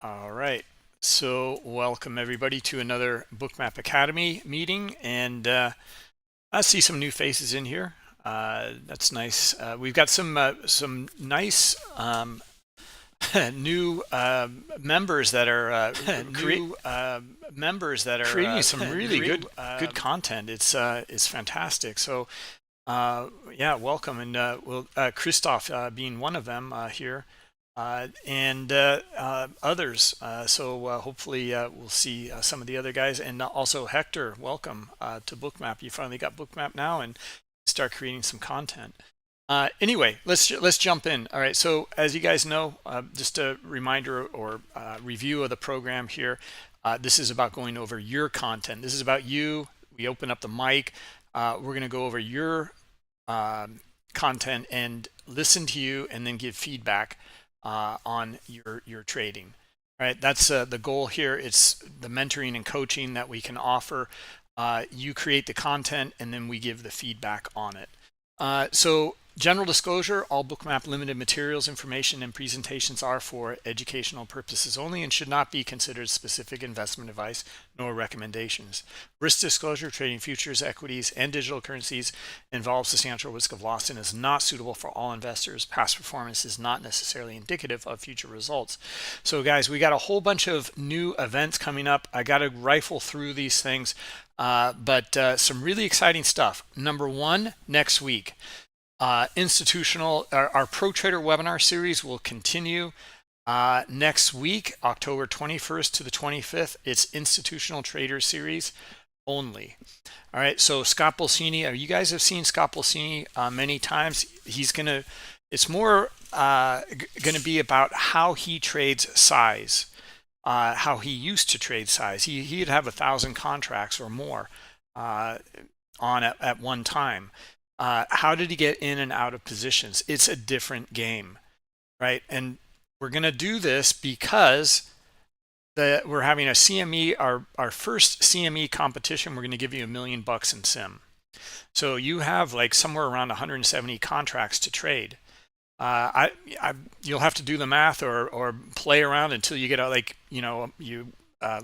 All right. So welcome everybody to another Bookmap Academy meeting, and I see some new faces in here. That's nice. We've got some nice new members that are creating some really good content. It's fantastic. So yeah, welcome, and Christoph being one of them here, and others. So hopefully we'll see some of the other guys, and also Hector. Welcome to Bookmap. You finally got Bookmap now, and start creating some content. Anyway, let's jump in. All right. So as you guys know, just a reminder or review of the program here. This is about going over your content. This is about you. We open up the mic. We're going to go over your content and listen to you, and then give feedback on your trading. All right, that's the goal here. It's the mentoring and coaching that we can offer. You create the content, and then we give the feedback on it. So general disclosure, all Bookmap limited materials, information, and presentations are for educational purposes only and should not be considered specific investment advice nor recommendations. Risk disclosure: trading futures, equities, and digital currencies involves substantial risk of loss and is not suitable for all investors. Past performance is not necessarily indicative of future results. So guys, we got a whole bunch of new events coming up. I got to rifle through these things. But some really exciting stuff. Number one, next week, institutional, our Pro Trader webinar series will continue next week, October 21st to the 25th. It's institutional trader series only. All right, so Scott Bolsini, you guys have seen Scott Bolsini many times. It's more going to be about how he trades size. How he used to trade size. He'd have 1,000 contracts or more on at one time. How did he get in and out of positions? It's a different game, right? And we're going to do this because we're having a CME, our first CME competition. We're going to give you $1 million in sim. So you have like somewhere around 170 contracts to trade. You'll have to do the math or play around until you get you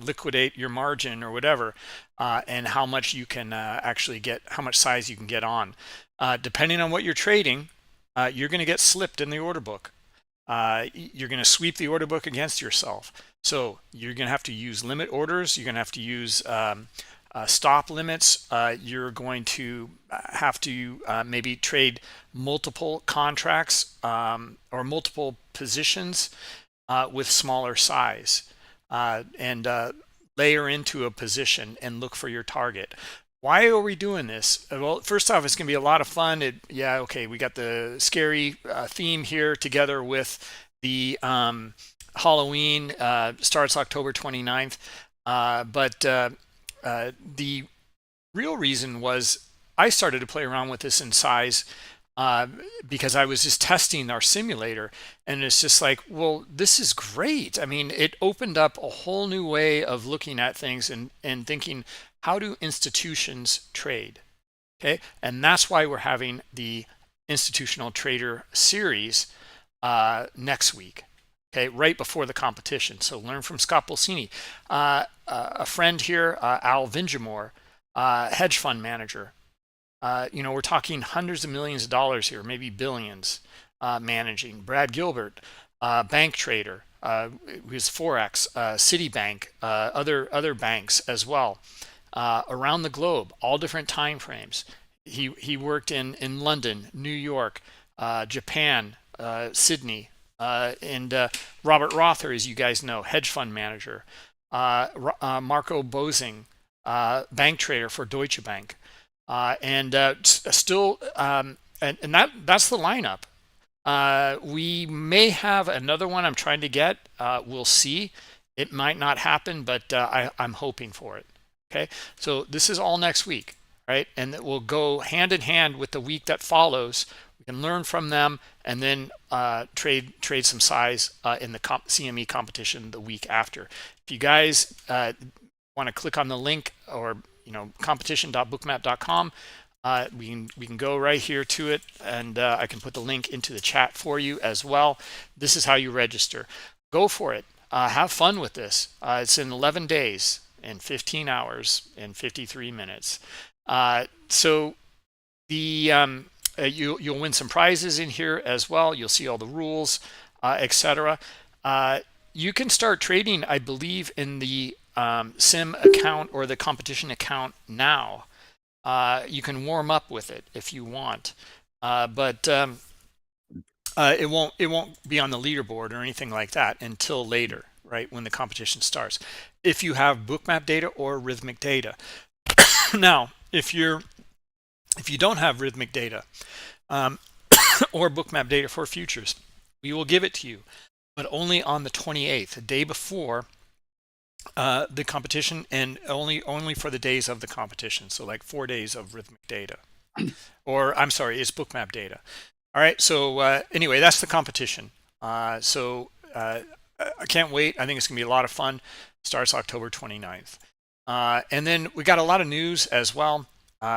liquidate your margin or whatever, and how much you can actually get, how much size you can get on. Depending on what you're trading, you're going to get slipped in the order book. You're going to sweep the order book against yourself. So you're going to have to use limit orders. You're going to have to use stop limits. You're going to have to maybe trade multiple contracts or multiple positions with smaller size, and layer into a position and look for your target. Why are we doing this? Well, first off, it's going to be a lot of fun. Okay, we got the scary theme here together with the Halloween, starts October 29th. But the real reason was I started to play around with this in size because I was just testing our simulator, and it's just like, well, this is great. I mean, it opened up a whole new way of looking at things and thinking, how do institutions trade? Okay, and that's why we're having the institutional trader series next week. Okay, right before the competition. So learn from Scott Bolsini. A friend here, Al Vinjamore, hedge fund manager. We're talking hundreds of millions of dollars here, maybe billions, managing. Brad Gilbert, bank trader, who's Forex, Citibank, other banks as well, around the globe, all different time frames. He worked in London, New York, Japan, Sydney, and Robert Rother, as you guys know, hedge fund manager. Marco Bosing, bank trader for Deutsche Bank. And that's the lineup. We may have another one I'm trying to get. We'll see. It might not happen, but I'm hoping for it. Okay, so this is all next week, right? And it will go hand in hand with the week that follows. We can learn from them, and then trade some size in the CME competition the week after. If you guys want to click on the link, or competition.bookmap.com, we can go right here to it, and I can put the link into the chat for you as well. This is how you register. Go for it. have fun with this. It's in 11 days and 15 hours and 53 minutes. So the you'll win some prizes in here as well. You'll see all the rules, etc. You can start trading, I believe, in the sim account or the competition account now. You can warm up with it if you want, but it won't be on the leaderboard or anything like that until later, right, when the competition starts. If you have Bookmap data or Rhythmic data. Now, if you don't have Rhythmic data or Bookmap data for futures, we will give it to you, but only on the 28th, the day before the competition, and only for the days of the competition. So like 4 days of Rhythmic data, or I'm sorry, it's Bookmap data. All right. So anyway, that's the competition. I can't wait. I think it's gonna be a lot of fun. Starts October 29th. And then we got a lot of news as well.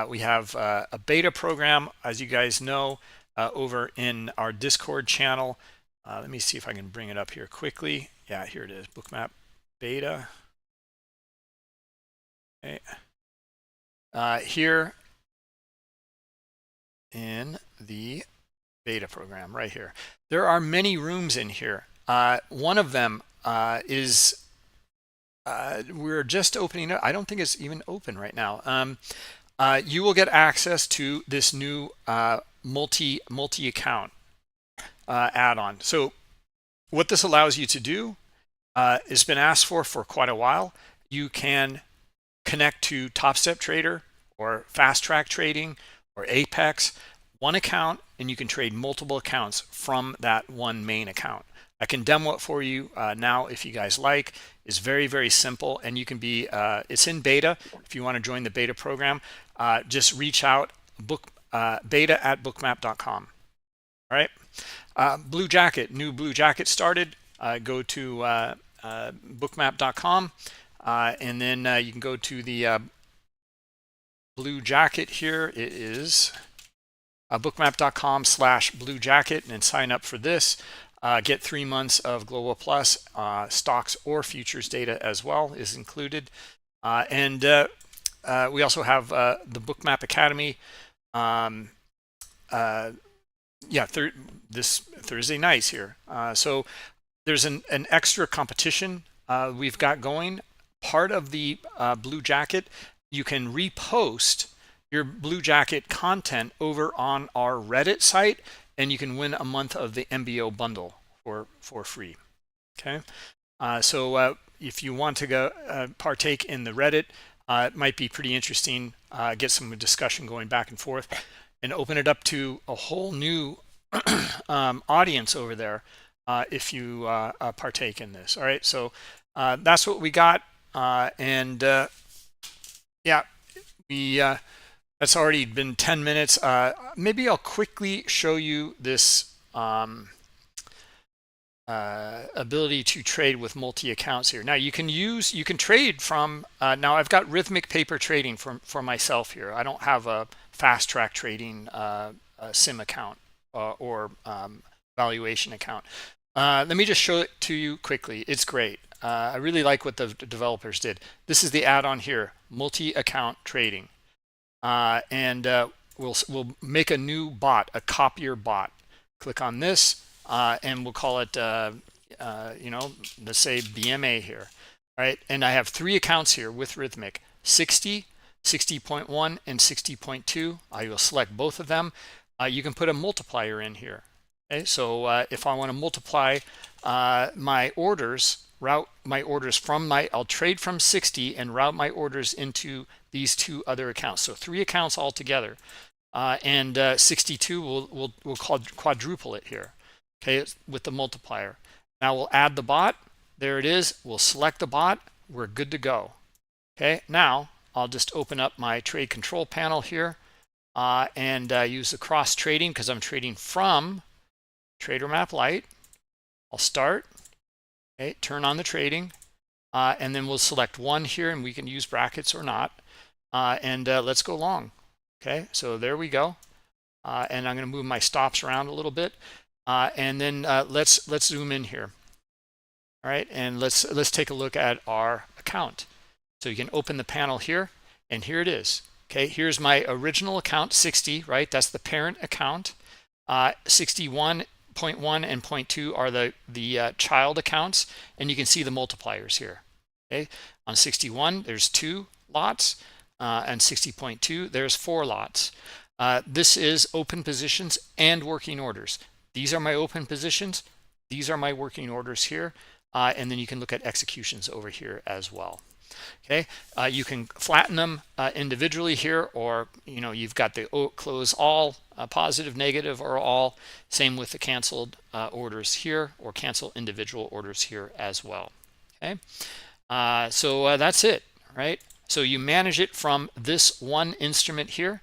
We have a beta program, as you guys know, over in our Discord channel. Let me see if I can bring it up here quickly. Yeah, here it is, Bookmap beta. Okay. Here in the beta program right here, there are many rooms in here. One of them is we're just opening it. I don't think it's even open right now. You will get access to this new multi account add-on. So what this allows you to do, it's been asked for quite a while. You can connect to Top Step Trader or Fast Track Trading or Apex, one account, and you can trade multiple accounts from that one main account. I can demo it for you now if you guys like. It's very, very simple, and you can be, it's in beta. If you want to join the beta program, just reach out, beta@bookmap.com. All right. Blue Jacket, new Blue Jacket started. Go to bookmap.com, and then you can go to the Blue Jacket here. It is bookmap.com/Blue Jacket, and sign up for this. Get 3 months of Global Plus stocks or futures data as well is included. And we also have the Bookmap Academy. Yeah, this Thursday nights here. So there's an extra competition we've got going. Part of the Blue Jacket, you can repost your Blue Jacket content over on our Reddit site, and you can win a month of the MBO bundle for free. Okay, so if you want to go partake in the Reddit, it might be pretty interesting. Get some discussion going back and forth, and open it up to a whole new audience over there if you partake in this. All right, so that's what we got, and yeah, we that's already been 10 minutes. Maybe I'll quickly show you this ability to trade with multi accounts here. Now you can trade from now I've got Rhythmic paper trading for myself here. I don't have a Fast Track Trading sim account or valuation account. Let me just show it to you quickly. It's great. I really like what the developers did. This is the add-on here, multi account trading, and we'll make a new bot, a copier bot. Click on this, and we'll call it let's say BMA here. All right, and I have 3 accounts here with Rhythmic: 60, 60.1, and 60.2. I will select both of them. You can put a multiplier in here. Okay, so if I want to multiply my orders, route my orders from I'll trade from 60 and route my orders into these 2 other accounts. So 3 accounts altogether, and 62 will quadruple it here. Okay, with the multiplier. Now we'll add the bot. There it is. We'll select the bot. We're good to go. Okay, now I'll just open up my trade control panel here, and use the cross trading because I'm trading from Trader Map Lite. I'll start. Okay, turn on the trading, and then we'll select one here, and we can use brackets or not, and let's go long. Okay, so there we go, and I'm going to move my stops around a little bit, and then let's zoom in here. All right, and let's take a look at our account. So you can open the panel here, and here it is. Okay, here's my original account, 60, right? That's the parent account. 61.1 and 0.2 are the child accounts, and you can see the multipliers here. Okay, on 61 there's 2 lots, and 60.2 there's 4 lots. This is open positions and working orders. These are my open positions. These are my working orders here. And then you can look at executions over here as well. Okay, you can flatten them individually here, or you've got the close all, positive, negative, or all. Same with the canceled orders here, or cancel individual orders here as well. Okay, so that's it, right? So you manage it from this one instrument here,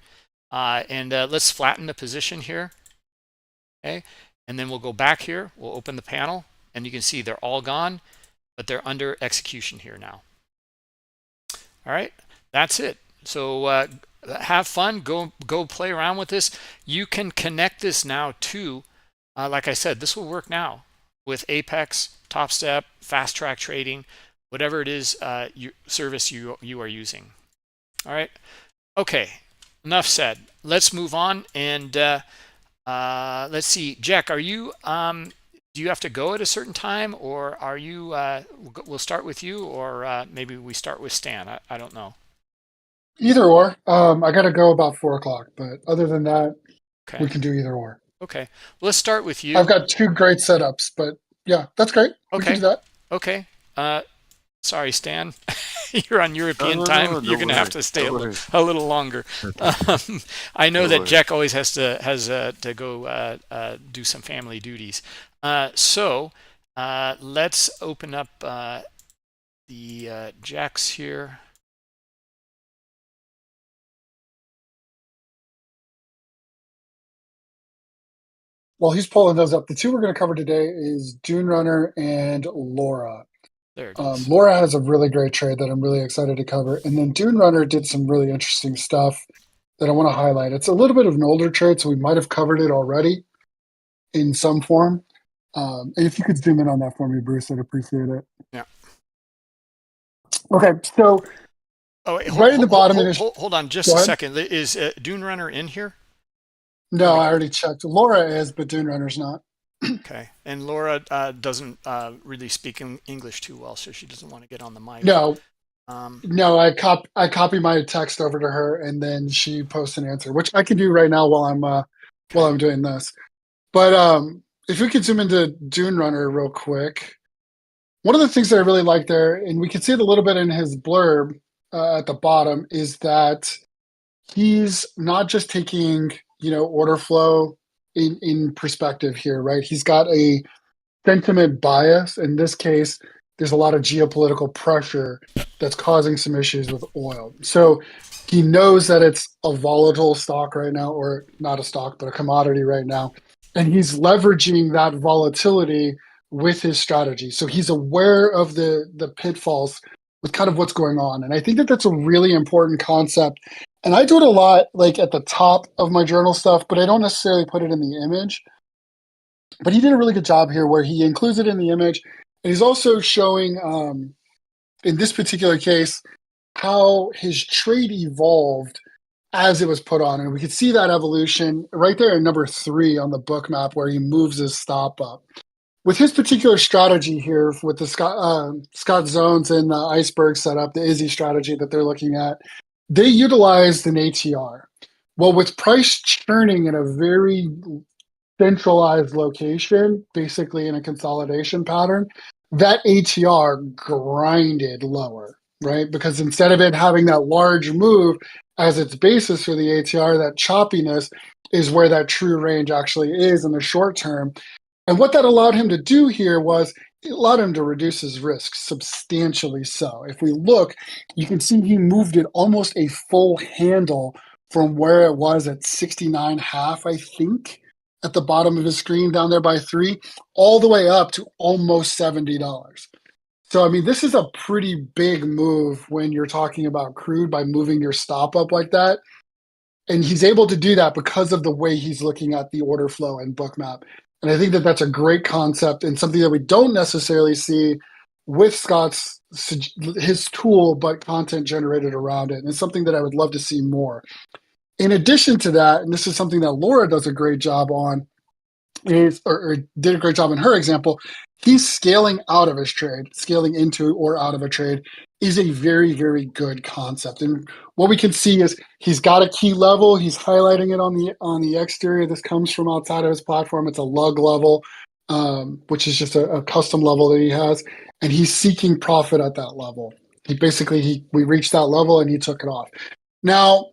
and let's flatten the position here. Okay, and then we'll go back here. We'll open the panel, and you can see they're all gone, but they're under execution here now. All right, that's it. So have fun, go play around with this. You can connect this now to, like I said, this will work now with Apex, Top Step, Fast Track Trading, whatever it is service you are using. All right, okay, enough said. Let's move on, and let's see. Jack, are you do you have to go at a certain time, or are you we'll start with you, or maybe we start with Stan? I don't know. Either or. I got to go about 4 o'clock, but other than that, Okay, we can do either or. okay, well, let's start with you. I've got 2 great setups, but yeah, that's great. We can Okay, do that. okay. Sorry, Stan, you're on European time. No, You're gonna have to stay don't a little longer. I know Don't that worry. Jack always has to go do some family duties. So let's open up the Jack's here. While he's pulling those up, the 2 we're going to cover today is Dune Runner and Laura. There it is. Laura has a really great trade that I'm really excited to cover. And then Dune Runner did some really interesting stuff that I want to highlight. It's a little bit of an older trade, so we might have covered it already in some form. And if you could zoom in on that for me, Bruce, I'd appreciate it. Yeah. Okay, so wait, right in the bottom of this. Hold on just a second. Is Dune Runner in here? No, I already checked. Laura is, but Dune Runner's not. Okay, and Laura doesn't really speak English too well, so she doesn't want to get on the mic. No, I copy my text over to her, and then she posts an answer, which I can do right now while I'm doing this. But if we could zoom into Dune Runner real quick, one of the things that I really like there, and we can see it a little bit in his blurb at the bottom, is that he's not just taking order flow in perspective here, right? He's got a sentiment bias. In this case, there's a lot of geopolitical pressure that's causing some issues with oil. So he knows that it's a volatile stock right now, or not a stock, but a commodity right now. And he's leveraging that volatility with his strategy. So he's aware of the pitfalls with kind of what's going on. And I think that that's a really important concept. And I do it a lot, like at the top of my journal stuff, but I don't necessarily put it in the image. But he did a really good job here where he includes it in the image. And he's also showing, in this particular case, how his trade evolved as it was put on. And we could see that evolution right there in number 3 on the book map where he moves his stop up. With his particular strategy here, with the Scott Zones and the Iceberg setup, the Izzy strategy that they're looking at, they utilized an ATR. Well, with price churning in a very centralized location, basically in a consolidation pattern, that ATR grinded lower, right? Because instead of it having that large move as its basis for the ATR, that choppiness is where that true range actually is in the short term. And what that allowed him to do here was it allowed him to reduce his risk substantially so. If we look, you can see he moved it almost a full handle from where it was at 69.5, I think, at the bottom of his screen down there by 3, all the way up to almost $70. So, I mean, this is a pretty big move when you're talking about crude by moving your stop up like that. And he's able to do that because of the way he's looking at the order flow and Bookmap. And I think that that's a great concept and something that we don't necessarily see with Scott's his tool, but content generated around it. And it's something that I would love to see more. In addition to that, and this is something that Laura does a great job on, is or did a great job in her example. He's scaling out of his trade, scaling into or out of a trade is a very, very good concept. And what we can see is he's got a key level. He's highlighting it on the exterior. This comes from outside of his platform. It's a lug level, which is just a custom level that he has, and he's seeking profit at that level. We reached that level and he took it off. Now,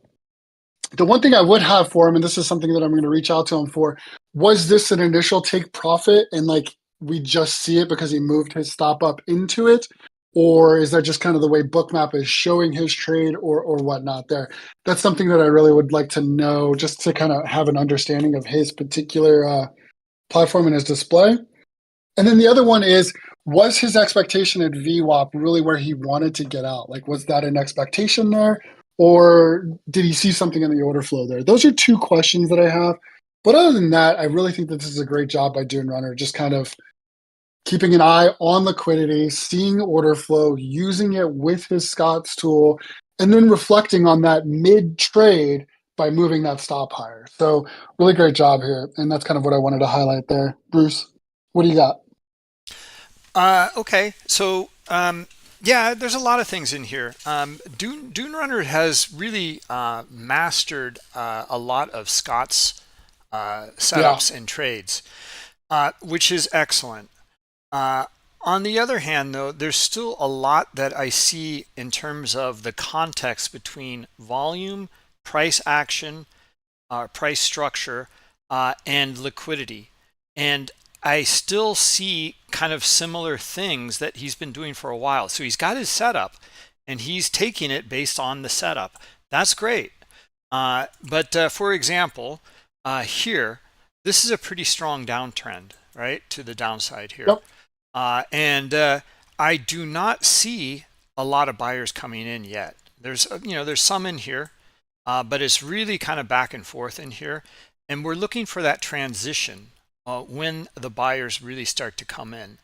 the one thing I would have for him, and this is something that I'm going to reach out to him for, was this an initial take profit and like we just see it because he moved his stop up into it? Or is that just kind of the way Bookmap is showing his trade or whatnot there? That's something that I really would like to know just to kind of have an understanding of his particular platform and his display. And then the other one is, was his expectation at VWAP really where he wanted to get out? Like, was that an expectation there? Or did he see something in the order flow there? Those are two questions that I have. But other than that, I really think that this is a great job by Dune Runner, just kind of keeping an eye on liquidity, seeing order flow, using it with his Scott's tool, and then reflecting on that mid trade by moving that stop higher. So really great job here. And that's kind of what I wanted to highlight there. Bruce, what do you got? Okay, so yeah, there's a lot of things in here. Dune Runner has really mastered a lot of Scott's Yeah. setups and trades, which is excellent. Uh, on the other hand, though, there's still a lot that I see in terms of the context between volume, price action, price structure, and liquidity. And I still see kind of similar things that he's been doing for a while. So he's got his setup and he's taking it based on the setup. That's great. But for example, here, this is a pretty strong downtrend, right, to the downside here. Yep. And I do not see a lot of buyers coming in yet. There's some in here, but it's really kind of back and forth in here. And we're looking for that transition when the buyers really start to come in.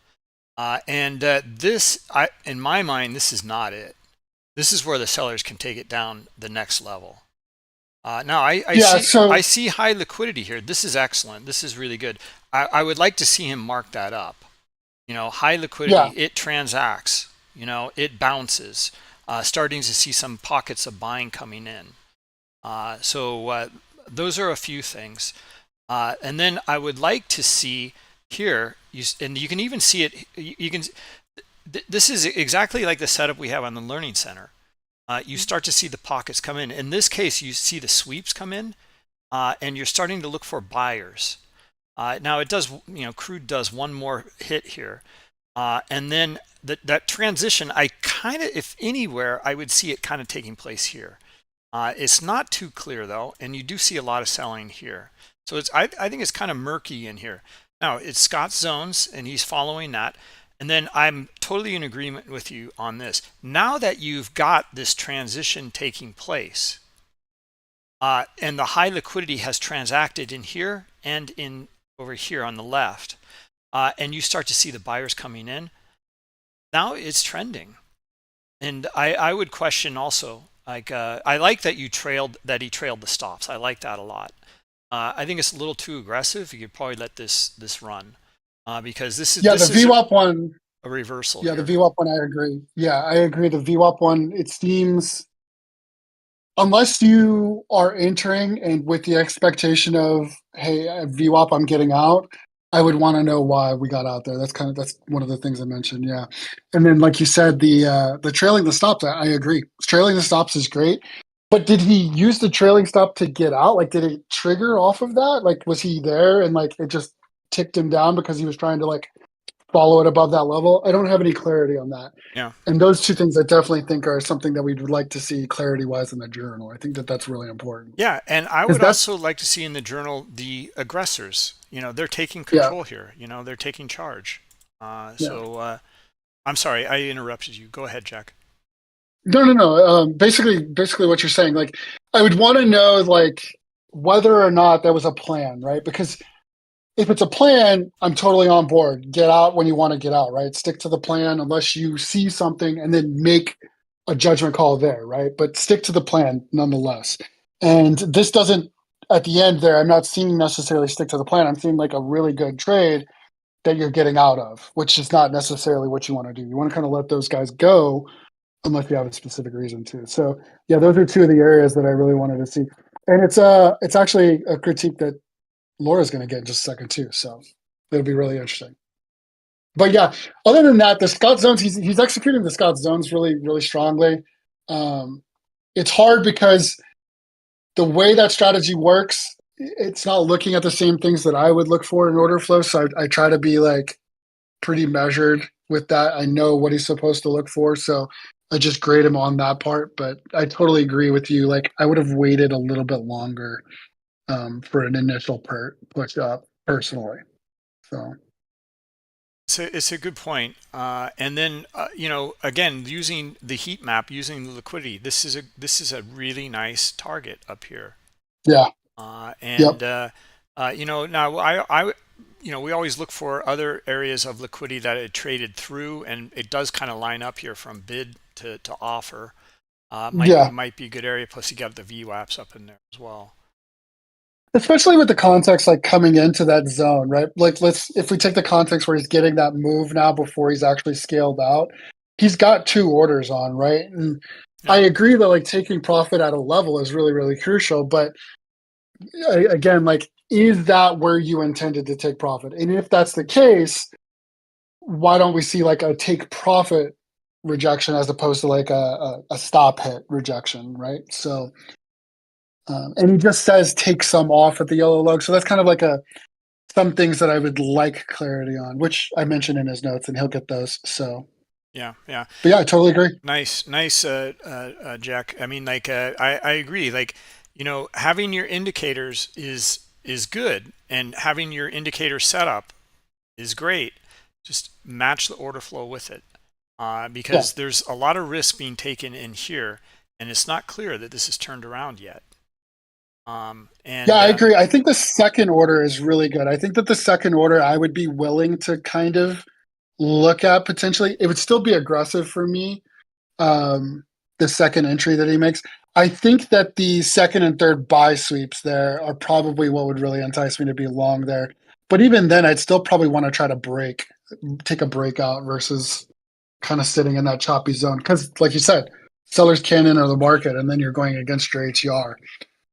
In my mind, this is not it. This is where the sellers can take it down the next level. Now Yeah. I So, see high liquidity here. This is excellent. This is really good. I would like to see him mark that up. High yeah. liquidity, it transacts, it bounces, starting to see some pockets of buying coming in. So those are a few things. And then I would like to see here, and you can even see it, this is exactly like the setup we have on the Learning Center. You start to see the pockets come in. In this case, you see the sweeps come in, and you're starting to look for buyers. Now it does, crude does one more hit here. And then that transition, I kind of, if anywhere, I would see it kind of taking place here. It's not too clear though, and you do see a lot of selling here. So I think it's kind of murky in here. Now it's Scott's zones, and he's following that. And then I'm totally in agreement with you on this. Now that you've got this transition taking place, and the high liquidity has transacted in here and in over here on the left, and you start to see the buyers coming in, now it's trending. And I would question also, like, I like that he trailed the stops. I like that a lot. I think it's a little too aggressive. You could probably let this run, because this is Yeah, the this is VWAP one. a reversal Yeah, the here. VWAP one, I agree. Yeah, I agree. The VWAP one, it seems, unless you are entering and with the expectation of, hey, at VWAP, I'm getting out, I would want to know why we got out there. That's one of the things I mentioned. Yeah. And then, like you said, the trailing the stops, I agree. Trailing the stops is great. But did he use the trailing stop to get out? Like, did it trigger off of that? Like, was he there and like it just ticked him down because he was trying to like follow it above that level? I don't have any clarity on that. Yeah. And those two things I definitely think are something that we'd like to see clarity wise in the journal. I think that that's really important Yeah, and I because would that's, also like to see in the journal the aggressors. They're taking yeah, control here. They're taking charge. yeah. I'm sorry, I interrupted you. Go ahead, Jack. No, no, no. Basically what you're saying, like, I would want to know, like, whether or not there was a plan, right? Because if it's a plan, I'm totally on board. Get out when you want to get out, right? Stick to the plan unless you see something and then make a judgment call there, right? But stick to the plan nonetheless. And this doesn't, at the end there, I'm not seeing necessarily stick to the plan. I'm seeing like a really good trade that you're getting out of, which is not necessarily what you want to do. You want to kind of let those guys go unless you have a specific reason to. So yeah, those are two of the areas that I really wanted to see. And it's actually a critique that Laura's going to get in just a second too. So it'll be really interesting. But yeah, other than that, the Scott zones, he's executing the Scott zones really, really strongly. Um, it's hard because the way that strategy works, it's not looking at the same things that I would look for in order flow. So I try to be like pretty measured with that. I know what he's supposed to look for. So I just grade him on that part. But I totally agree with you. Like I would have waited a little bit longer for an initial push up personally. So It's a good point. And then again, using the heat map, using the liquidity, this is a really nice target up here. yeah, And yep, now I we always look for other areas of liquidity that it traded through, and it does kind of line up here from bid to offer. Might yeah. might be a good area. Plus, you got the VWAPs up in there as well. Especially with the context like coming into that zone, right? Like if we take the context where he's getting that move now before he's actually scaled out, he's got two orders on, right? And I Yeah. agree that like taking profit at a level is really, really crucial. But again, like, is that where you intended to take profit? And if that's the case, why don't we see like a take profit rejection as opposed to like a stop hit rejection, right? So and he just says take some off at the yellow lug. So that's kind of like some things that I would like clarity on, which I mentioned in his notes, and he'll get those. So, Yeah. Yeah. but yeah, I totally agree. Nice, Jack. I mean, like, I agree. Like, having your indicators is good, and having your indicator setup is great. Just match the order flow with it, Yeah, because there's a lot of risk being taken in here, and it's not clear that this is turned around yet. yeah, And I agree. I think the second order is really good. I think that the second order I would be willing to kind of look at potentially. It would still be aggressive for me. Um, the second entry that he makes. I think that the second and third buy sweeps there are probably what would really entice me to be long there. But even then, I'd still probably want to try to take a breakout versus kind of sitting in that choppy zone. Because, like you said, sellers can't enter the market, and then you're going against your ATR,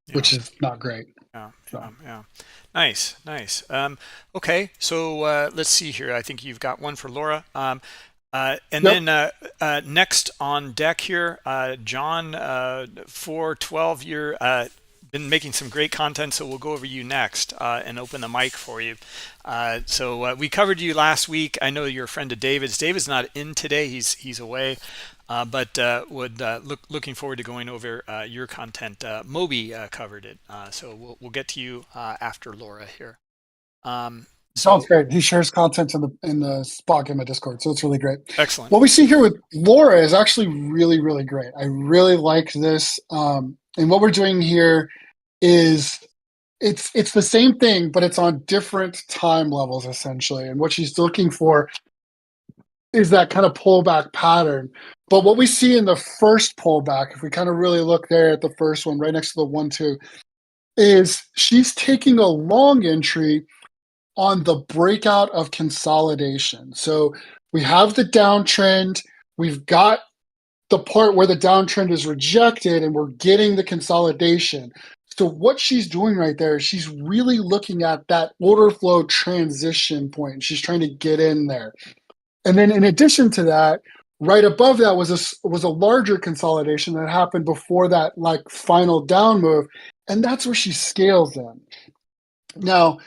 yeah, which is not great. yeah, So, yeah. Nice. Okay, so let's see here. I think you've got one for Laura. And yep. then next on deck here, John, 412. You're been making some great content, so we'll go over you next and open the mic for you. So we covered you last week. I know you're a friend of David's. David's not in today; he's away. But would looking forward to going over your content. Moby covered it, so we'll get to you after Laura here. Um, Sounds so great. He shares content in the Spot Gamma Discord, so it's really great. excellent. What we see here with Laura is actually really, really great. I really like this. And what we're doing here is it's the same thing, but it's on different time levels essentially. And what she's looking for is that kind of pullback pattern. But what we see in the first pullback, if we kind of really look there at the first one, right next to the 1-2, is she's taking a long entry on the breakout of consolidation. So we have the downtrend, we've got the part where the downtrend is rejected, and we're getting the consolidation. So what she's doing right there is she's really looking at that order flow transition point. She's trying to get in there. And then in addition to that, right above that was a larger consolidation that happened before that like final down move. And that's where she scales in. Now,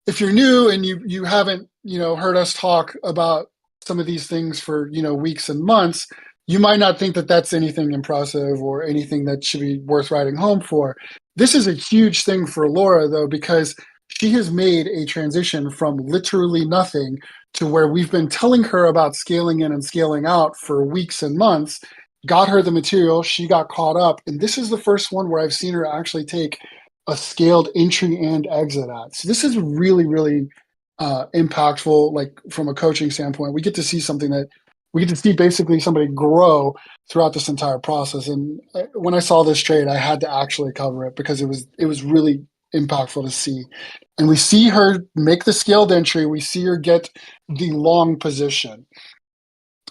if you're new and you haven't heard us talk about some of these things for weeks and months, you might not think that that's anything impressive or anything that should be worth writing home for. This is a huge thing for Laura though, because she has made a transition from literally nothing to where we've been telling her about scaling in and scaling out for weeks and months, got her the material, she got caught up, and this is the first one where I've seen her actually take a scaled entry and exit at. So this is really, really impactful. Like from a coaching standpoint, we get to see something that we get to see basically somebody grow throughout this entire process. And when I saw this trade, I had to actually cover it because it was really impactful to see. And we see her make the scaled entry. We see her get the long position.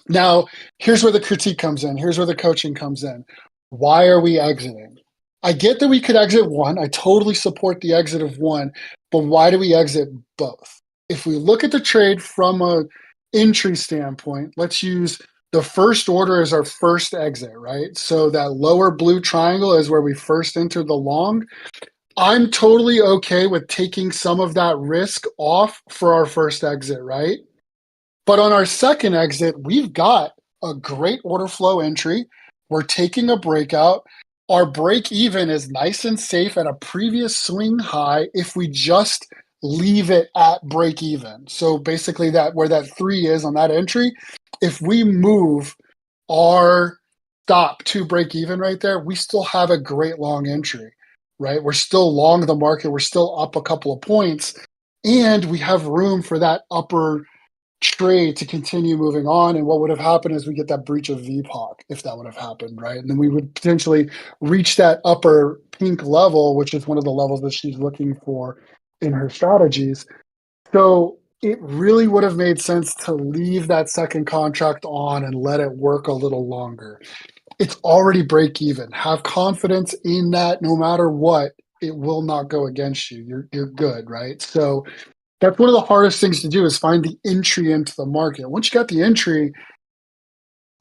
Now, here's where the critique comes in. Here's where the coaching comes in. Why are we exiting? I get that we could exit one. I totally support the exit of one, but why do we exit both? If we look at the trade from a entry standpoint, let's use the first order as our first exit, right? So that lower blue triangle is where we first enter the long. I'm totally okay with taking some of that risk off for our first exit, right? But on our second exit, we've got a great order flow entry. We're taking a breakout. Our break even is nice and safe at a previous swing high if we just leave it at break even. So basically that where that 3 is on that entry, if we move our stop to break even right there, we still have a great long entry, right? We're still long the market. We're still up a couple of points, and we have room for that upper trade to continue moving on. And what would have happened is we get that breach of VPOC if that would have happened, right? And then we would potentially reach that upper pink level, which is one of the levels that she's looking for in her strategies. So it really would have made sense to leave that second contract on and let it work a little longer. It's already break even. Have confidence in that no matter what, it will not go against you. You're good, right? So that's one of the hardest things to do is find the entry into the market. Once you got the entry,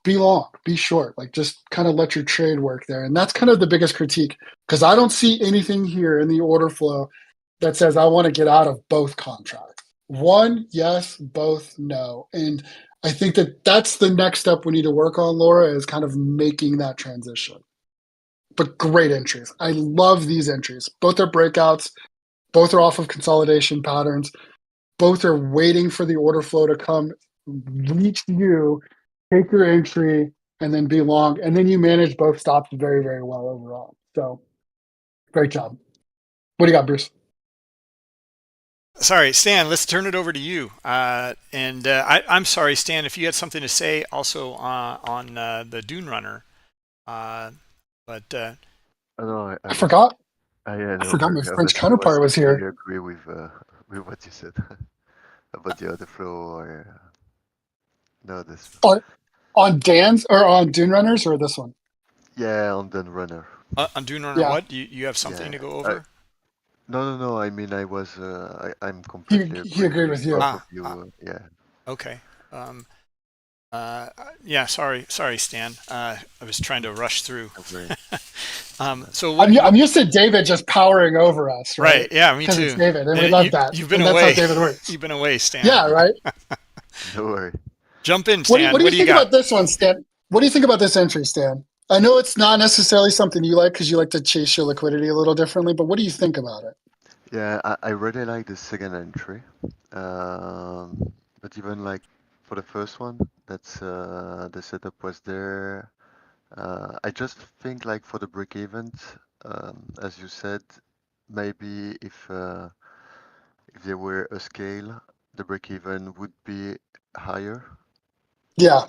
be long, be short, like just kind of let your trade work there. And that's kind of the biggest critique because I don't see anything here in the order flow that says I want to get out of both contracts. One, yes, both, no. And I think that that's the next step we need to work on, Laura, is kind of making that transition. But great entries. I love these entries. Both are breakouts, both are off of consolidation patterns. Both are waiting for the order flow to come, reach you, take your entry, and then be long. And then you manage both stops very, very well overall. So great job. What do you got, Bruce? Sorry, Stan, let's turn it over to you. I'm sorry, Stan, if you had something to say also on the Dune Runner. Uh, but No, I forgot. I no forgot my worry. French I was counterpart was completely here. agree with what you said about the other flow. Or, no, this. On Dan's or on Dune Runners or this one? Yeah, on the runner. on Dune Runner, Yeah, what? You have something Yeah. to go over? No. I mean, I'm he completely he agree agreed with with you. both of Ah, ah, you. Yeah. okay. Um, yeah, sorry, Stan. I was trying to rush through. No worry. So what, I'm used to David just powering over us, right? right, yeah, me Because it's too. David, and we And love that, you've been and that's how away. David works. You've been away, Stan. Yeah, right. No worry. Jump in, What Stan. do What you do you think got? about this one, Stan? What do you think about this entry, Stan? I know it's not necessarily something you like because you like to chase your liquidity a little differently, but what do you think about it? Yeah, I really like the second entry. But even like for the first one, that's the setup was there. I just think like for the break even, as you said, maybe if there were a scale, the break even would be higher. Yeah.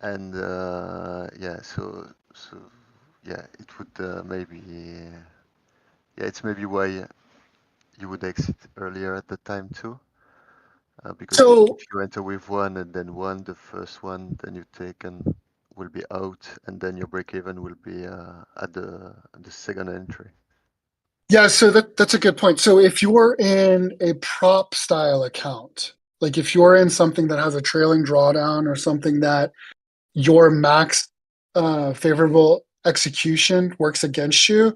And yeah, so yeah, it would maybe yeah, it's maybe why you would exit earlier at the time too. Because So if you enter with one and then one, the first one, then you take and will be out, and then your break even will be at the second entry. yeah, so that's a good point. So if you're in a prop style account, like if you're in something that has a trailing drawdown or something that your max favorable execution works against you,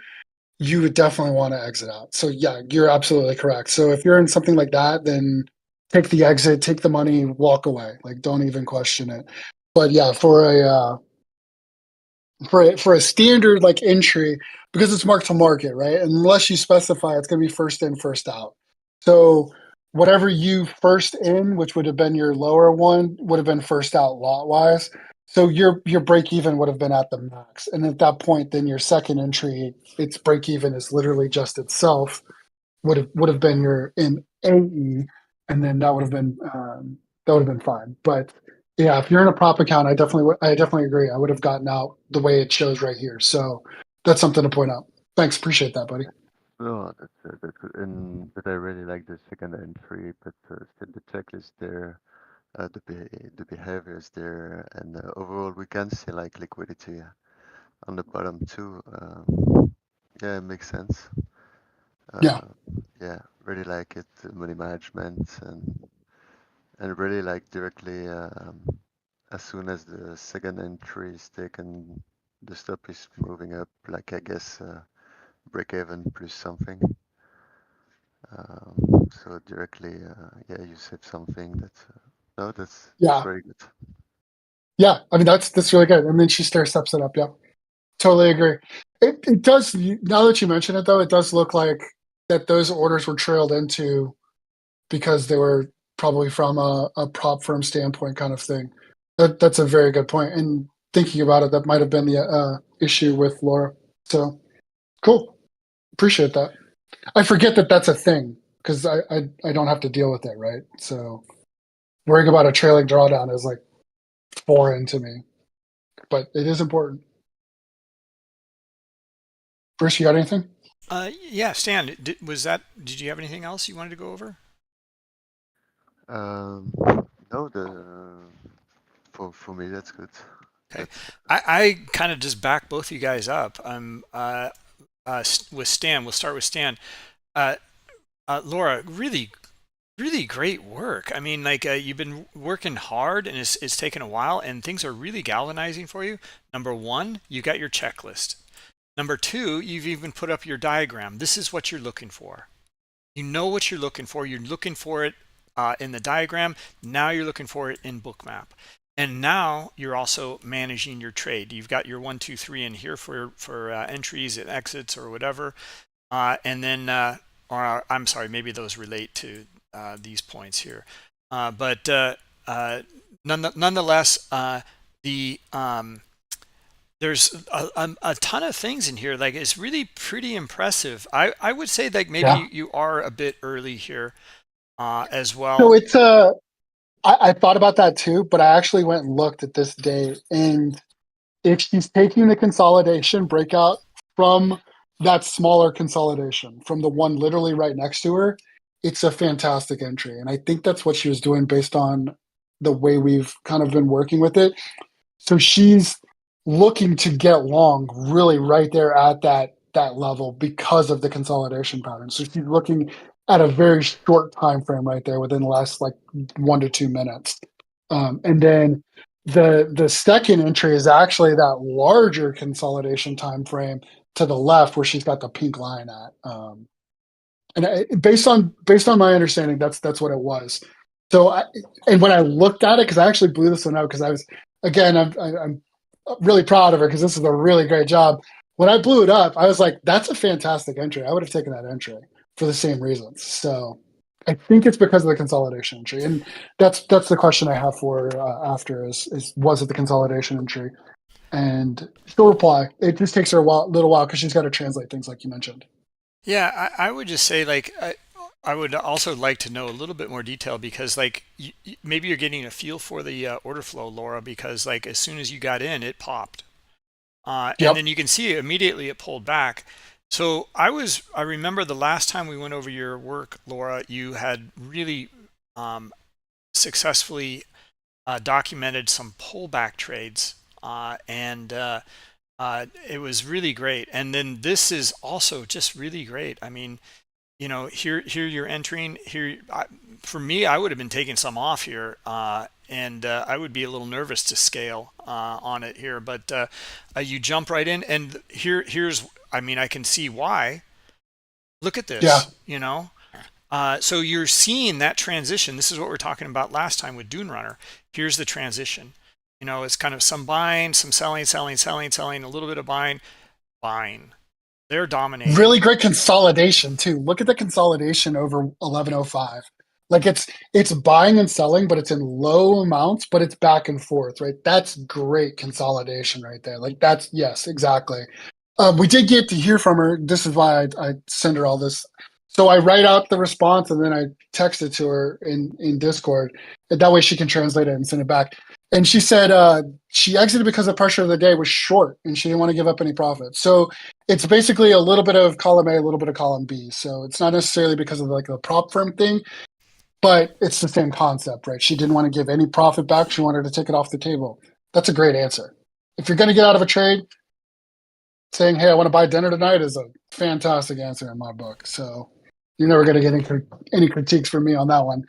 you would definitely want to exit out. So yeah, you're absolutely correct. So if you're in something like that, then take the exit, take the money, walk away. Like don't even question it. But yeah, for a standard like entry, because it's mark to market, right? Unless you specify it's going to be first in, first out. So whatever you first in, which would have been your lower one, would have been first out lot wise. So your break even would have been at the max, and at that point, then your second entry, its break even is literally just itself would have been your in AE, and then that would have been fine. But yeah, if you're in a prop account, I definitely agree. I would have gotten out the way it shows right here. So that's something to point out. Thanks, appreciate that, buddy. No, that's good. And but I really like the second entry, but still the checklist there, the behavior is there, and overall we can see like liquidity on the bottom too. Yeah, it makes sense. Yeah, Uh, yeah, really like it, money management, and really like directly as soon as the second entry is taken, the stop is moving up. Like I guess break even plus something. So directly, yeah, you said something that's no, that's yeah, very good. yeah. I mean, that's really good. And then she stair steps it up. Yeah, totally agree. It does. Now that you mention it, though, it does look like that those orders were trailed into because they were probably from a prop firm standpoint kind of thing. That's a very good point. And thinking about it, that might have been the issue with Laura. So cool. Appreciate that. I forget that that's a thing because I don't have to deal with it, right? So worrying about a trailing drawdown is like foreign to me, but it is important. Bruce, you got anything? Yeah, Stan, did you have anything else you wanted to go over? Um, no, the for me that's good. Okay. That's I kind of just back both of you guys up. With Stan, we'll start with Stan. Uh, Laura, really, really great work. I mean, like you've been working hard and it's taken a while and things are really galvanizing for you. Number one, you got your checklist. Number two, you've even put up your diagram. This is what you're looking for. You know what you're looking for. You're looking for it in the diagram. Now you're looking for it in Bookmap. And now you're also managing your trade. You've got your 1, 2, 3 in here for entries and exits or whatever. And then, or I'm sorry, maybe those relate to these points here. But nonetheless, the there's a ton of things in here. Like it's really pretty impressive. I would say like maybe Yeah. you are a bit early here as So well. it's I thought about that too, but I actually went and looked at this day, and if she's taking the consolidation breakout from that smaller consolidation, from the one literally right next to her, it's a fantastic entry. And I think that's what she was doing based on the way we've kind of been working with it. So she's looking to get long really right there at that level because of the consolidation pattern. So she's looking at a very short time frame right there within the last like 1 to 2 minutes. And then the second entry is actually that larger consolidation time frame to the left where she's got the pink line at. Based on my understanding, that's what it was. So and when I looked at it, because I actually blew this one out because I was again I'm really proud of her because this is a really great job. When I blew it up, I was like, that's a fantastic entry. I would have taken that entry for the same reasons. So I think it's because of the consolidation entry, and that's the question I have for her after is was it the consolidation entry? And she'll reply. It just takes her little while because she's got to translate things like you mentioned. Yeah, I would just say like I would also like to know a little bit more detail because like maybe you're getting a feel for the order flow, Laura, because like as soon as you got in, it popped. And Yep. then you can see immediately it pulled back. So I remember the last time we went over your work, Laura, you had really um, successfully documented some pullback trades, and it was really great. And then this is also just really great. I mean, here you're entering here. For me, I would have been taking some off here, and I would be a little nervous to scale on it here. But you jump right in, and here's, I mean, I can see why. Look at Yeah. this. So you're seeing that transition. This is what we are talking about last time with Dune Runner. Here's the transition. It's kind of some buying, some selling, selling, selling, selling, a little bit of buying, buying. They're dominating. Really great consolidation too. Look at the consolidation over 1105. Like it's buying and selling, but it's in low amounts, but it's back and forth, right? That's great consolidation right there. Like that's yes, exactly. We did get to hear from her. This is why I send her all this. So I write out the response and then I text it to her in Discord. And that way she can translate it and send it back. And she said she exited because the pressure of the day was short and she didn't want to give up any profit. So it's basically a little bit of column A, a little bit of column B. So it's not necessarily because of like the prop firm thing, but it's the same concept, right? She didn't want to give any profit back. She wanted to take it off the table. That's a great answer. If you're going to get out of a trade, saying, "Hey, I want to buy dinner tonight," is a fantastic answer in my book. So you're never going to get any critiques from me on that one.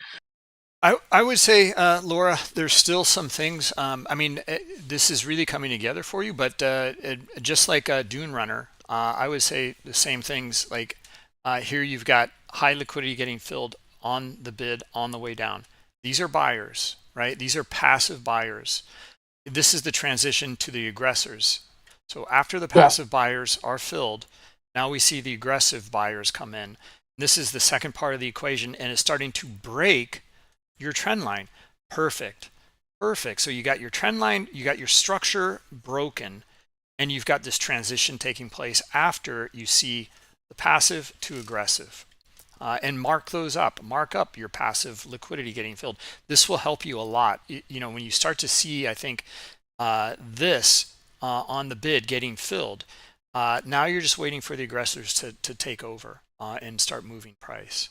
I would say, Laura, there's still some things. I mean, this is really coming together for you, but just like Dune Runner, I would say the same things. Like here, you've got high liquidity getting filled on the bid on the way down. These are buyers, right? These are passive buyers. This is the transition to the aggressors. So after the Yeah, passive buyers are filled, now we see the aggressive buyers come in. This is the second part of the equation, and it's starting to break your trend line. Perfect. Perfect. So you got your trend line, you got your structure broken, and you've got this transition taking place after you see the passive to aggressive. And mark those up. Mark up your passive liquidity getting filled. This will help you a lot. You know, when you start to see, I think, this on the bid getting filled, now you're just waiting for the aggressors to take over and start moving price.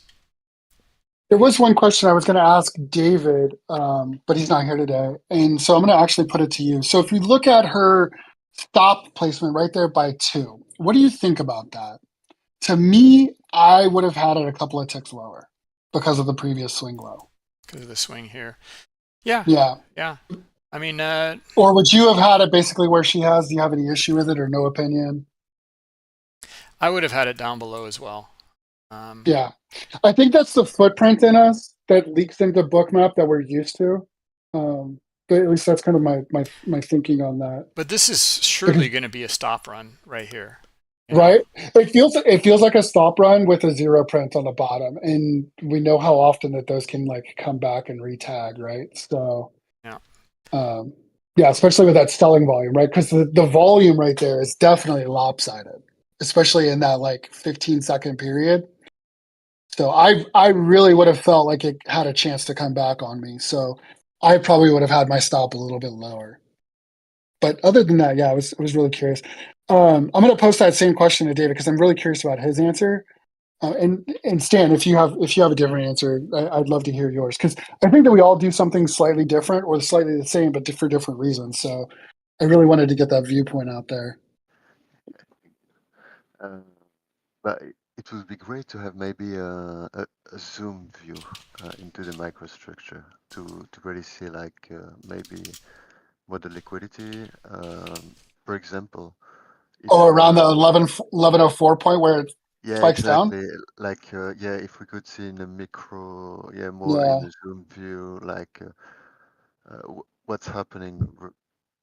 there was one question I was going to ask David, but he's not here today, and so I'm going to actually put it to you. So if you look at her stop placement right there by 2, what do you think about that? To me, I would have had it a couple of ticks lower because of the previous swing low. Because of the swing here. Yeah, Yeah. yeah. I mean, Or would you have had it basically where she has? Do you have any issue with it or no opinion? I would have had it down below as well. Yeah. I think that's the footprint in us that leaks into Bookmap that we're used to. Um, but at least that's kind of my thinking on that. But this is Because surely going to be a stop run right here. You know, right, it feels like a stop run with a zero print on the bottom, and we know how often that those can like come back and retag, right? So yeah. um, yeah, especially with that selling volume, right? Because the volume right there is definitely lopsided, especially in that like 15-second period. So I really would have felt like it had a chance to come back on me. So I probably would have had my stop a little bit lower. But other than that, yeah, I was really curious. I'm going to post that same question to David because I'm really curious about his answer. And Stan, if you have a different answer, I'd love to hear yours because I think that we all do something slightly different or slightly the same, but for different reasons. So I really wanted to get that viewpoint out there. Uh, but it would be great to have maybe a zoom view into the microstructure to really see like maybe what the liquidity, for example, Oh, if around the 1104 point where it yeah, spikes down. exactly. Like yeah, if we could see in the micro, yeah, more in Yeah, the zoom view, like what's happening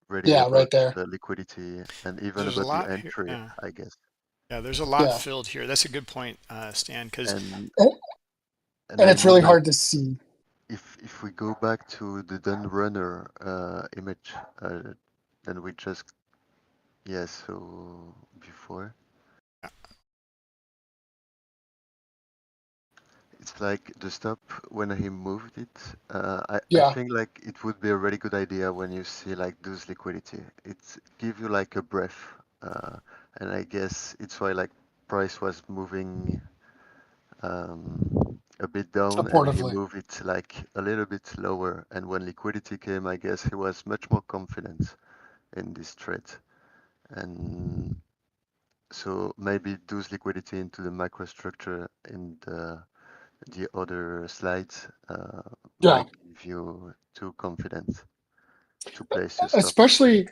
really yeah, about right there. the liquidity and even There's a about the lot here. entry, Yeah. I guess. Yeah, there's a lot Yeah, filled here. That's a good point, Stan, because And and, and and I it's mean really like hard to see. if we go back to the done runner image, then we just yeah, so before it's like the stop when he moved it. I Yeah, think like it would be a really good idea when you see like those liquidity. It give you like a breath, and I guess it's why like price was moving a bit down and he supportively. moved it like a little bit lower. And when liquidity came, I guess he was much more confident in this trade. And so maybe those liquidity into the microstructure in the other slides Yeah, might give you too confident to place your stop. especially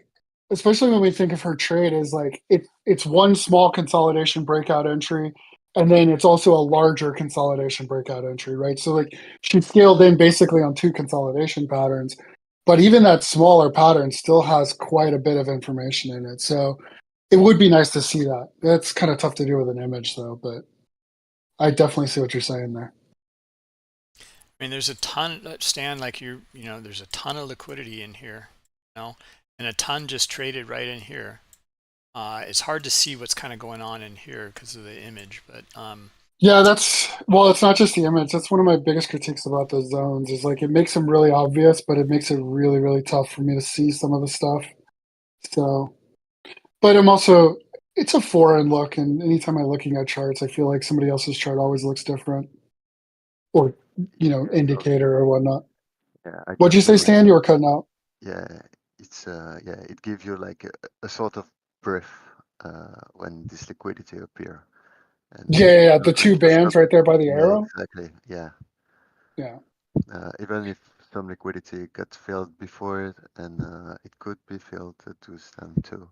especially when we think of her trade as like it's one small consolidation breakout entry, and then it's also a larger consolidation breakout entry, right? So like she scaled in basically on two consolidation patterns, but even that smaller pattern still has quite a bit of information in it. So it would be nice to see that. That's kind of tough to do with an image though, but I definitely see what you're saying there. I mean, there's a ton, Stan, like there's a ton of liquidity in here, and a ton just traded right in here. It's hard to see what's kind of going on in here because of the image, but Yeah, well, it's not just the image. That's one of my biggest critiques about the zones is like it makes them really obvious, but it makes it really, really tough for me to see some of the stuff. So, but it's a foreign look, and anytime I'm looking at charts, I feel like somebody else's chart always looks different, or Yeah, totally. indicator or whatnot. Yeah, I What'd you totally say, agree. Stan? You were cutting out. Yeah, yeah, it gives you like a sort of breath when this liquidity appear, and Yeah, yeah, yeah. The like two for bands some, right there by the yeah, arrow. exactly, yeah. Yeah. Even if some liquidity got filled before it, and it could be filled to them too.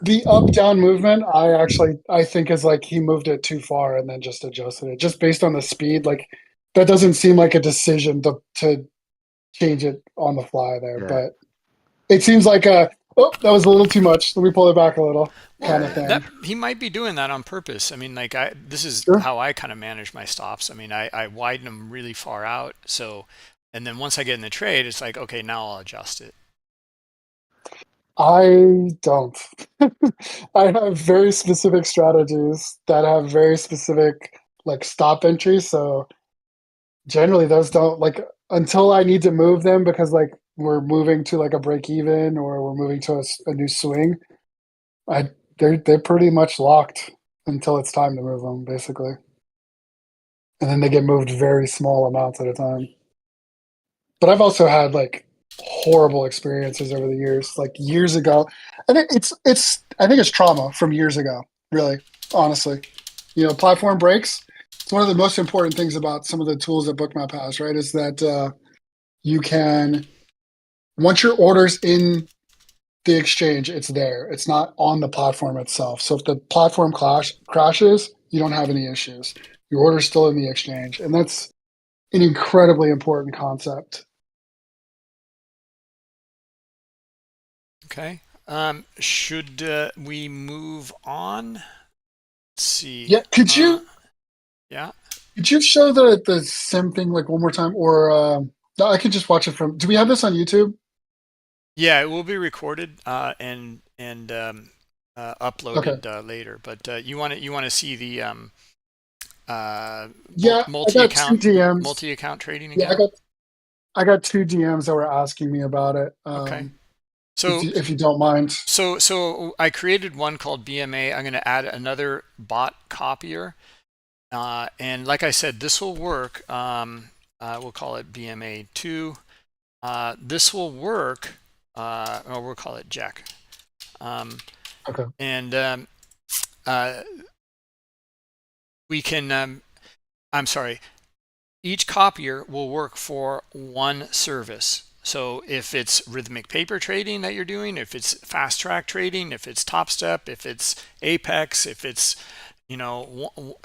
The up down movement, I think is like he moved it too far and then just adjusted it just based on the speed. Like that doesn't seem like a decision to change it on the fly there, Yeah, but it seems like that was a little too much. Let me pull it back a little well, kind of yeah, that thing. he might be doing that on purpose. I mean, like this is Sure. how I kind of manage my stops. I mean, I widen them really far out, so, and then once I get in the trade, it's like, okay, now I'll adjust it. I don't. I have very specific strategies that have very specific like stop entries. So generally those don't like until I need to move them because like we're moving to like a break even or we're moving to a new swing. I they're pretty much locked until it's time to move them basically, and then they get moved very small amounts at a time. But I've also had like horrible experiences over the years, like years ago. I think it's trauma from years ago, really, honestly. Platform breaks. It's one of the most important things about some of the tools that Bookmap has, right? Is that you can once your order's in the exchange, it's there. It's not on the platform itself. So if the platform crashes, you don't have any issues. Your order's still in the exchange, and that's an incredibly important concept. Okay. Should we move on? Let's see. Yeah, Yeah. could you show the sim thing like one more time, or no, I can just watch it from. Do we have this on YouTube? Yeah, it will be recorded and Okay. uploaded later. But you want to see the Yeah, I got two DMs. multi-account trading Yeah, again. I got two DMs that were asking me about it. Okay. If So you don't mind. so I created one called BMA. I'm going to add another bot copier, and like I said, this will work. We'll call it BMA 2. This will work. Or we'll call it Jack. Um, Okay. and uh, we can. I'm sorry. Each copier will work for one service. So if it's rhythmic paper trading that you're doing, if it's fast track trading, if it's Top Step, if it's Apex, if it's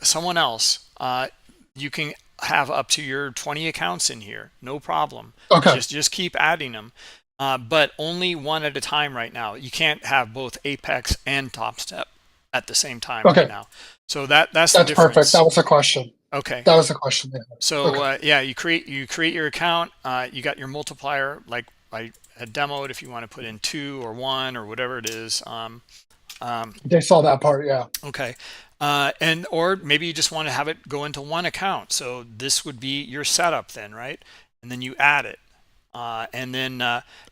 someone else, you can have up to your 20 accounts in here, no problem. Okay. Just keep adding them, but only one at a time right now. You can't have both Apex and Top Step at the same time right Okay. now. So that's the That's perfect. That difference. was a question. Okay. That was the question. Yeah. So Okay. yeah, you create your account. You got your multiplier, like I had demoed. If you want to put in 2 or 1 or whatever it is. Um, They saw that part. Yeah. okay, and or maybe you just want to have it go into one account. So this would be your setup then, right? And then you add it, and then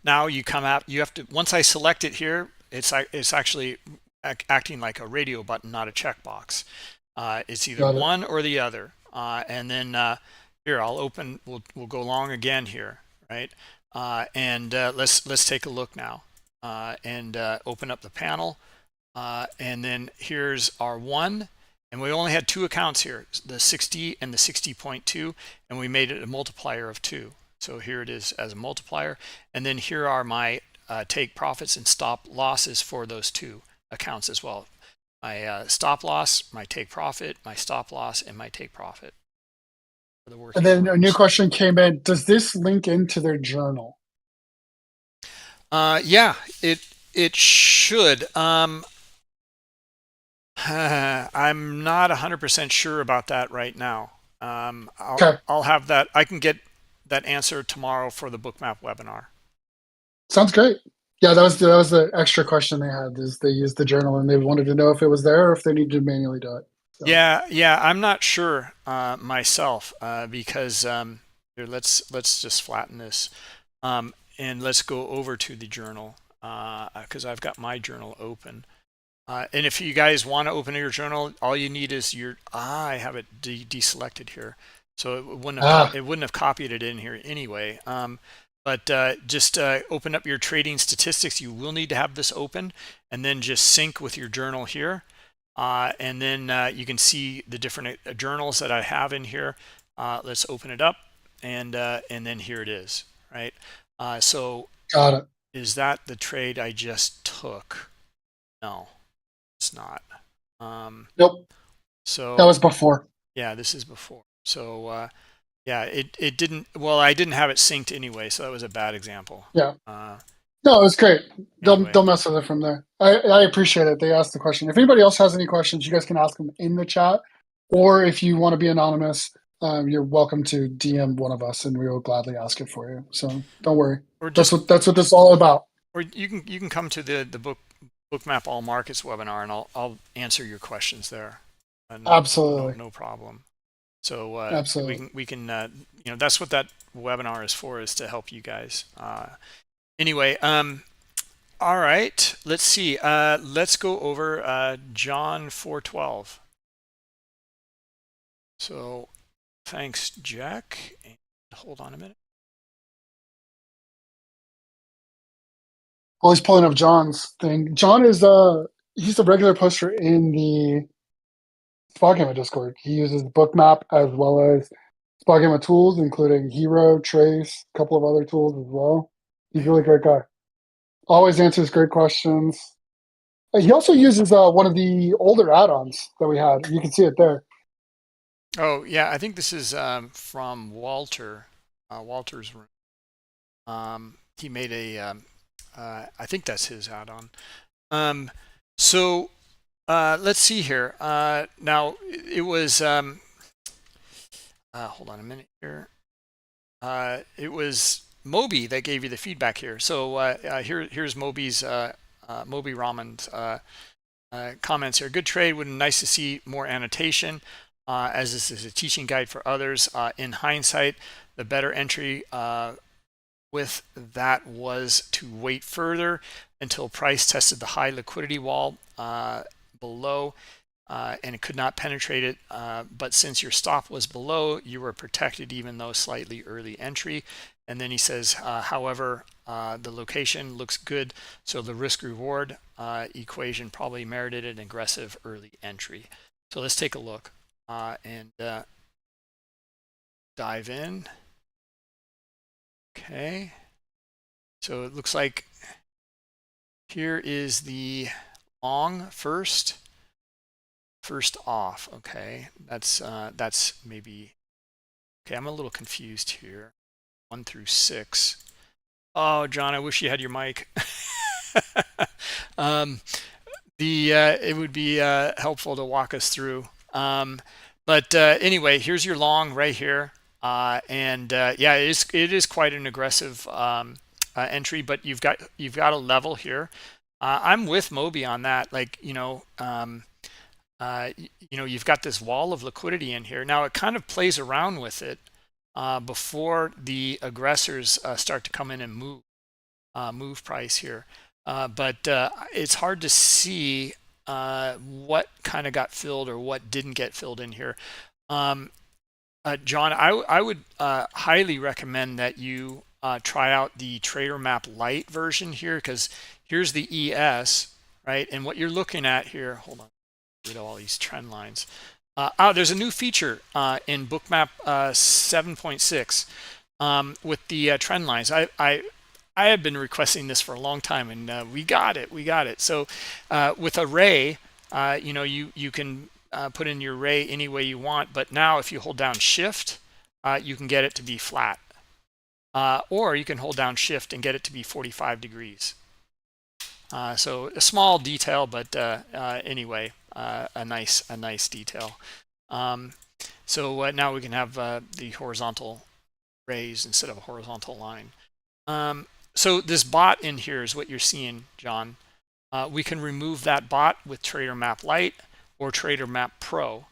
now you come out. You have to once I select it here, it's actually acting like a radio button, not a checkbox. It's either Got it. one or the other. And then here I'll open. We'll go long again here, right? And let's take a look now, and open up the panel. And then here's our one, and we only had 2 accounts here, the 60 and the 60.2, and we made it a multiplier of 2. So here it is as a multiplier, and then here are my take profits and stop losses for those 2 accounts as well. My stop loss, my take profit, my stop loss, and my take profit for the And working then a new orders. question came in. Does this link into their journal? Yeah, it should. I'm not 100% sure about that right now. Okay, I'll have that. I can get that answer tomorrow for the Bookmap webinar. sounds great. Yeah, that was the extra question they had is they used the journal and they wanted to know if it was there or if they needed to manually do it. So Yeah, I'm not sure myself because here, let's just flatten this and let's go over to the journal because I've got my journal open. And if you guys want to open your journal, all you need is your I have it deselected here, so ah, it wouldn't have copied it in here anyway. But just open up your trading statistics. You will need to have this open, and then just sync with your journal here, and then you can see the different journals that I have in here. Let's open it up, and then here it is. Right. So got it. is that the trade I just took? No. It's not. Um, Nope, that so was before. yeah, this is before. So yeah, it didn't. Well, I didn't have it synced anyway, so that was a bad example. Yeah. Uh, No, it was great. Don't anyway, don't mess with it from there. I appreciate it. They asked the question. If anybody else has any questions, you guys can ask them in the chat, or if you want to be anonymous, you're welcome to DM one of us, and we will gladly ask it for you. So don't worry. or That's just what this is all about. or you can come to the bookmap all markets webinar, and I'll answer your questions there. Absolutely, No problem. So absolutely. we can that's what that webinar is for, is to help you guys. Anyway, all right, let's see. Let's go over John 4:12. So thanks, Jack. And hold on a minute. Well, he's pulling up John's thing. John is he's a regular poster in the Spot Gamma Discord. He uses Bookmap as well as Spot Gamma tools, including Hero, Trace, a couple of other tools as well. He's a Okay. really great guy. Always answers great questions. He also uses one of the older add-ons that we had. You can see it there. Oh yeah, I think this is from Walter. Walter's room. He made a. I think that's his add-on. Um, so let's see here. Now it was. Hold on a minute here. It was Moby that gave you the feedback here. So here's Moby's Moby Raman's comments here. Good trade. Would be nice to see more annotation, as this is a teaching guide for others. In hindsight, the better entry with that was to wait further until price tested the high liquidity wall below. And it could not penetrate it, but since your stop was below, you were protected even though slightly early entry. And then he says, however, the location looks good, so the risk reward equation probably merited an aggressive early entry. So let's take a look and dive in. Okay, so it looks like here is the long first off. Okay, that's maybe okay. I'm a little confused here. 1 through 6. Oh, John, I wish you had your mic. um, it would be helpful to walk us through. But anyway, here's your long right here, and yeah, it is quite an aggressive entry. But you've got a level here. I'm with Moby on that. Like you've got this wall of liquidity in here. Now it kind of plays around with it before the aggressors start to come in and move price here. But it's hard to see what kind of got filled or what didn't get filled in here. John, I would highly recommend that you try out the Trader Map Lite version here, because here's the ES, right? And what you're looking at here, hold on, rid of all these trend lines. There's a new feature in Bookmap 7.6 with the trend lines. I have been requesting this for a long time, and we got it. So with array, you can put in your array any way you want, but now if you hold down shift, you can get it to be flat, or you can hold down shift and get it to be 45 degrees. So a small detail, but anyway, a nice detail. So now we can have the horizontal rays instead of a horizontal line. So this bot in here is what you're seeing, John. We can remove that bot with Trader Map Lite or Trader Map Pro.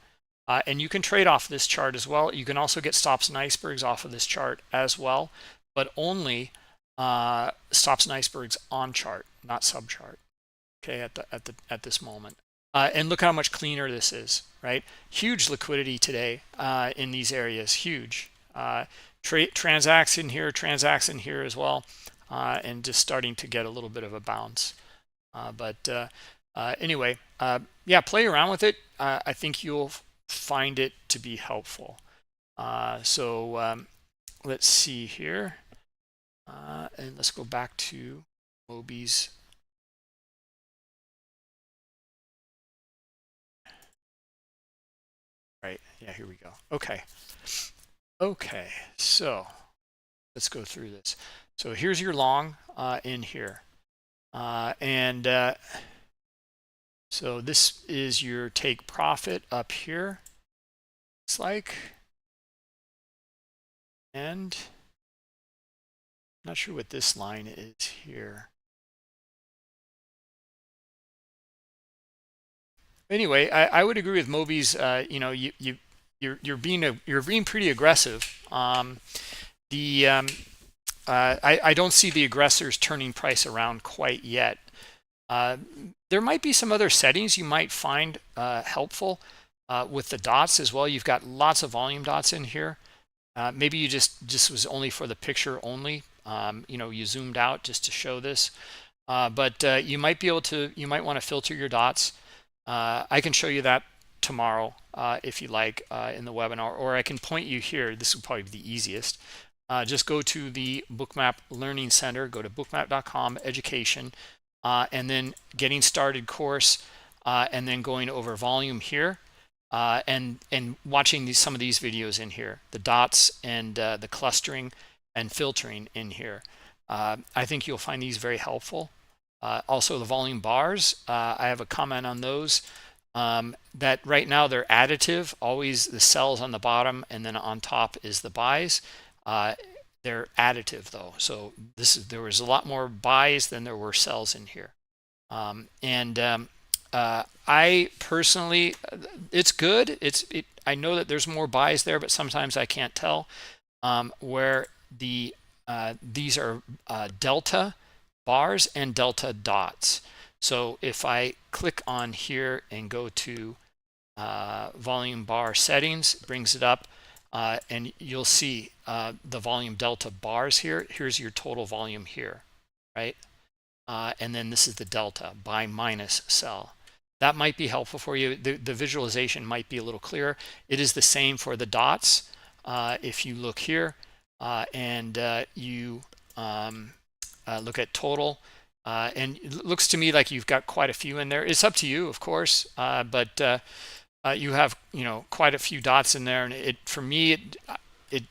And you can trade off this chart as well. You can also get stops and icebergs off of this chart as well, but only stops and icebergs on chart, not sub chart. Okay, at this moment. And look how much cleaner this is, right? Huge liquidity today in these areas, huge. Transaction here as well, and just starting to get a little bit of a bounce. Anyway, yeah, play around with it. I think you'll find it to be helpful. Let's see here. And let's go back to Moby's. Right, yeah, here we go. Okay, so let's go through this. So here's your long in here. So this is your take profit up here. It's like, and I'm not sure what this line is here. Anyway, I would agree with Moby's. You know, you're being pretty aggressive. I don't see the aggressors turning price around quite yet. There might be some other settings you might find helpful with the dots as well. You've got lots of volume dots in here. Maybe you just was only for the picture only. You know, you zoomed out just to show this. But you might be able to. You might want to filter your dots. I can show you that tomorrow if you like in the webinar, or I can point you here. This would probably be the easiest. Just go to the Bookmap Learning Center, go to bookmap.com, education, and then getting started course, and then going over volume here, and watching some of these videos in here, the dots and the clustering and filtering in here. I think you'll find these very helpful. Also the volume bars, I have a comment on those, that right now they're additive, always the sells on the bottom and then on top is the buys. They're additive though, so there was a lot more buys than there were sells in here. I personally, it's good. I know that there's more buys there, but sometimes I can't tell where these are delta bars and delta dots. So if I click on here and go to volume bar settings, it brings it up, and you'll see the volume delta bars here. Here's your total volume here, right? And then this is the delta, buy minus sell. That might be helpful for you. The visualization might be a little clearer. It is the same for the dots. If you look here and you look at total, and it looks to me like you've got quite a few in there. It's up to you, of course, but you have, you know, quite a few dots in there, and for me it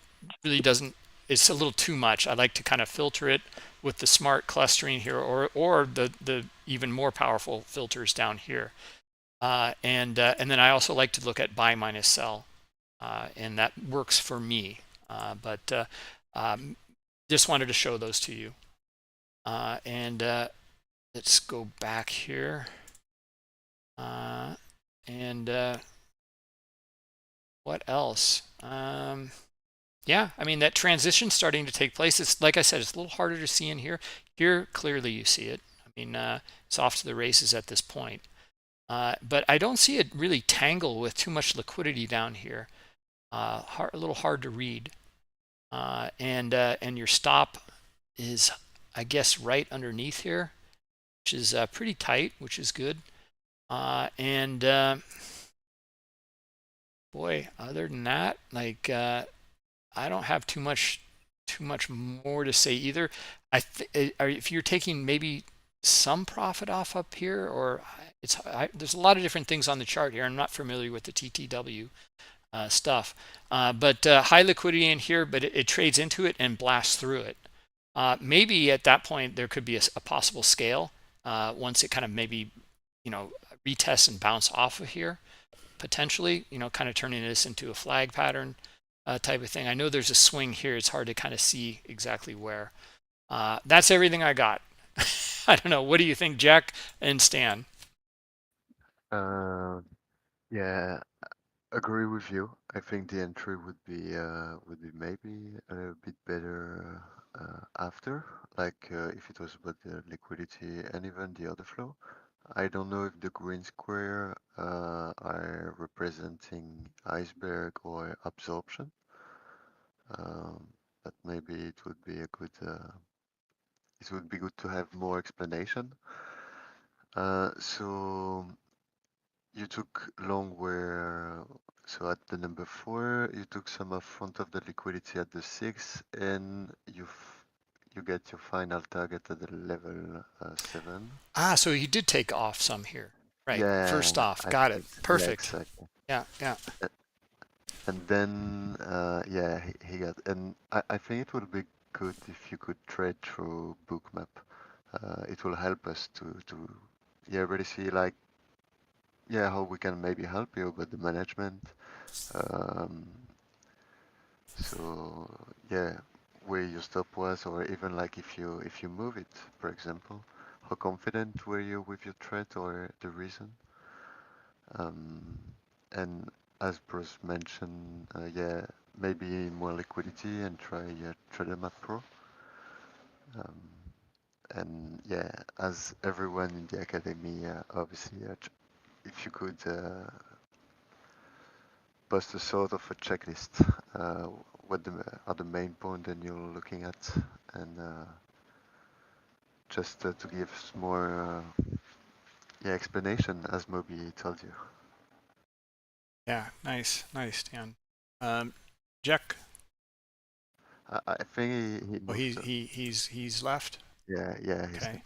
really doesn't. It's a little too much. I like to kind of filter it with the smart clustering here, or the even more powerful filters down here, and then I also like to look at buy minus sell, and that works for me. But just wanted to show those to you. Let's go back here. What else? Yeah, I mean, that transition starting to take place. It's like I said, it's a little harder to see in here. Here, clearly you see it. I mean, it's off to the races at this point. But I don't see it really tangle with too much liquidity down here. A little hard to read. And your stop is, I guess, right underneath here, which is pretty tight, which is good. Boy, other than that, like, I don't have too much more to say either. If you're taking maybe some profit off up here, or there's a lot of different things on the chart here. I'm not familiar with the TTW stuff, but high liquidity in here, but it trades into it and blasts through it. Maybe at that point there could be a possible scale once it kind of maybe, you know, retest and bounce off of here potentially, kind of turning this into a flag pattern type of thing. I know there's a swing here. It's hard to kind of see exactly where. That's everything I got. I don't know. What do you think, Jack and Stan? Yeah, agree with you. I think the entry would be maybe a bit better after, like if it was about the liquidity and even the other flow. I don't know if the green square are representing iceberg or absorption, um, but maybe it would be a good it would be good to have more explanation. So you took long where so at the number 4 you took some of front of the liquidity at the 6 and you get your final target at the level 7. So he did take off some here. Right. Yeah, First off. I Got it. think yeah, Perfect. exactly. Yeah, yeah. A- And then yeah, he got and I think it would be good if you could trade through Bookmap. It will help us to yeah really see like yeah how we can maybe help you with the management. Um, so yeah, where your stop was, or even like if you move it, for example, how confident were you with your trade or the reason? Um, and as Bruce mentioned, yeah, maybe more liquidity and try Trader Map Pro. Um, and yeah, as everyone in the academy, obviously, if you could post a sort of a checklist, uh, what are the main points that you're looking at, and just to give more yeah explanation as Moby told you. Yeah, nice, nice, Dan. Jack. I think he Oh, moved. he's left. Yeah, yeah, he's Okay.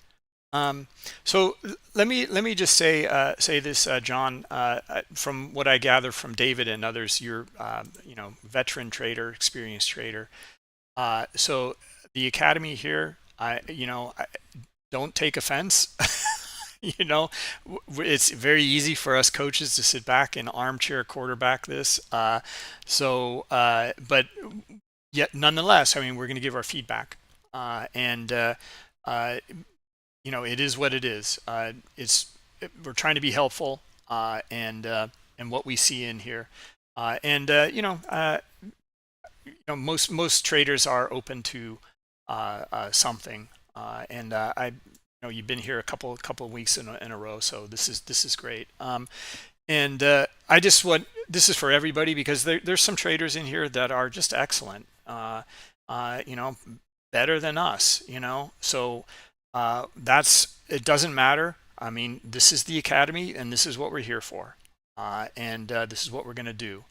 So let me just say this, John. From what I gather from David and others, you're veteran trader, experienced trader. So the academy here, I don't take offense. you know, it's very easy for us coaches to sit back and armchair quarterback this. But yet nonetheless, I mean, we're going to give our feedback, and uh, it is what it is. We're trying to be helpful, and what we see in here, and most traders are open to something, and I you've been here a couple of weeks in a row, so this is great. And I just want this is for everybody because there's some traders in here that are just excellent, uh, you know, better than us, So that's it doesn't matter. I mean, this is the academy, and this is what we're here for, and this is what we're going to do,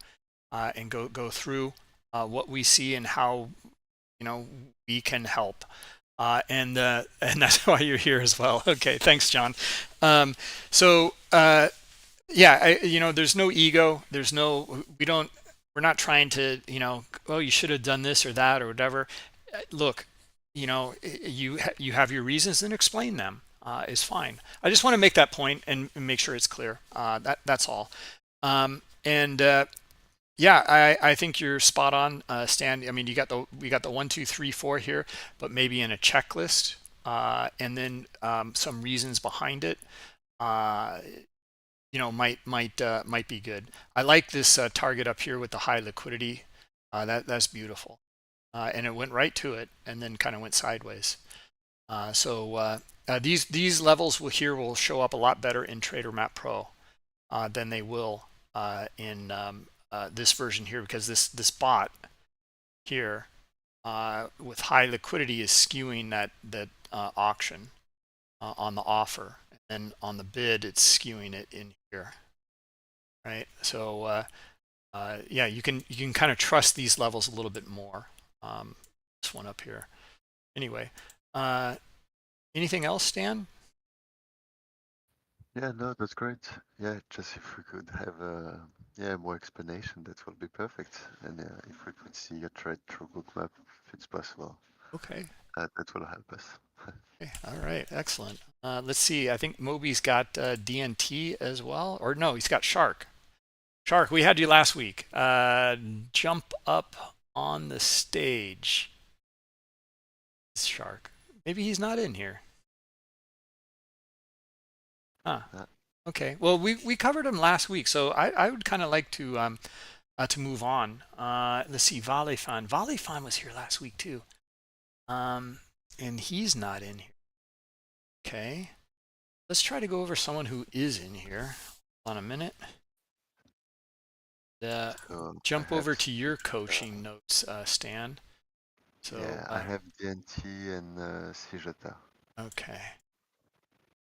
and go through what we see and how we can help. And that's why you're here as well. Okay, thanks, John. So yeah, there's no ego. We're not trying to, oh, you should have done this or that or whatever. Look, you have your reasons and explain them. Is fine. I just want to make that point and make sure it's clear. That's all. And Yeah, I think you're spot on, Stan. I mean, we got the 1, 2, 3, 4 here, but maybe in a checklist, and then some reasons behind it. Uh, might be good. I like this target up here with the high liquidity. That's beautiful, and it went right to it, and then kind of went sideways. These levels will show up a lot better in Trader Map Pro than they will in this version here, because this bot here with high liquidity is skewing that auction on the offer, and on the bid it's skewing it in here, right? So yeah, you can kind of trust these levels a little bit more. This one up here. Anyway, anything else, Stan? Yeah, no, that's great. Yeah, just if we could have yeah more explanation, that would be perfect. And if we could see your trade through Bookmap, if it's possible, Okay. that will help us. Okay. All right. Excellent. Let's see. I think Moby's got DNT as well, or no, he's got Shark. Shark, we had you last week. Jump up on the stage. Shark. Maybe he's not in here. Huh. Okay. Well, we covered him last week, so I would kind of like to move on. Let's see. Valifan was here last week too. And he's not in here. Okay. Let's try to go over someone who is in here. Hold on a minute. So Jump I have over to your coaching notes, Stan. So yeah, I have DNT and Sijata. okay.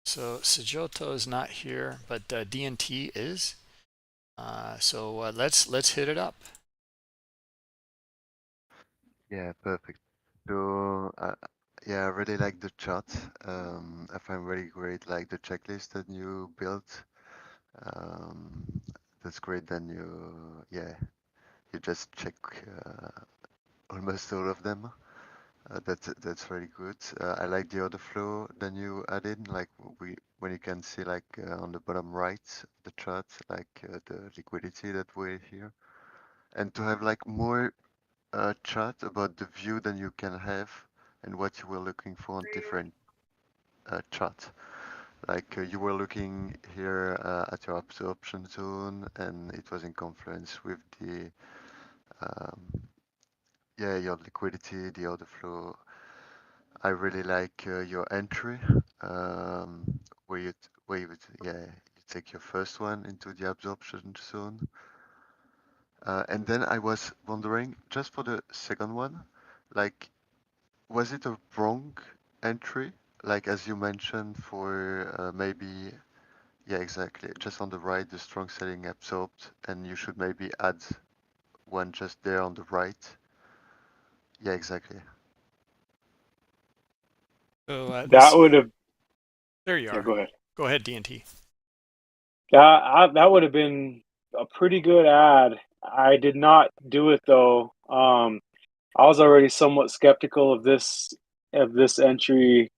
So Sijoto is not here, but DNT is. So let's hit it up. Yeah, perfect. So yeah, I really like the chart. I find really great like the checklist that you built. Um, that's great. Then you just check almost all of them. That's very good. I like the order flow then you added, like when you can see like on the bottom right of the chart, like the liquidity that we're here, and to have like more chart about the view than you can have and what you were looking for on different chart. Like you were looking here at your absorption zone, and it was in confluence with the um, yeah, your liquidity, the order flow. I really like your entry, where yeah, you take your first one into the absorption zone. And then I was wondering, just for the second one, like, was it a wrong entry? Like as you mentioned for maybe, yeah, exactly, just on the right, the strong selling absorbed, and you should maybe add one just there on the right. Yeah, exactly. So let's That see. would have, There you yeah, are. go ahead. Go ahead, DNT. That would have been a pretty good ad. I did not do it though. I was already somewhat skeptical of this entry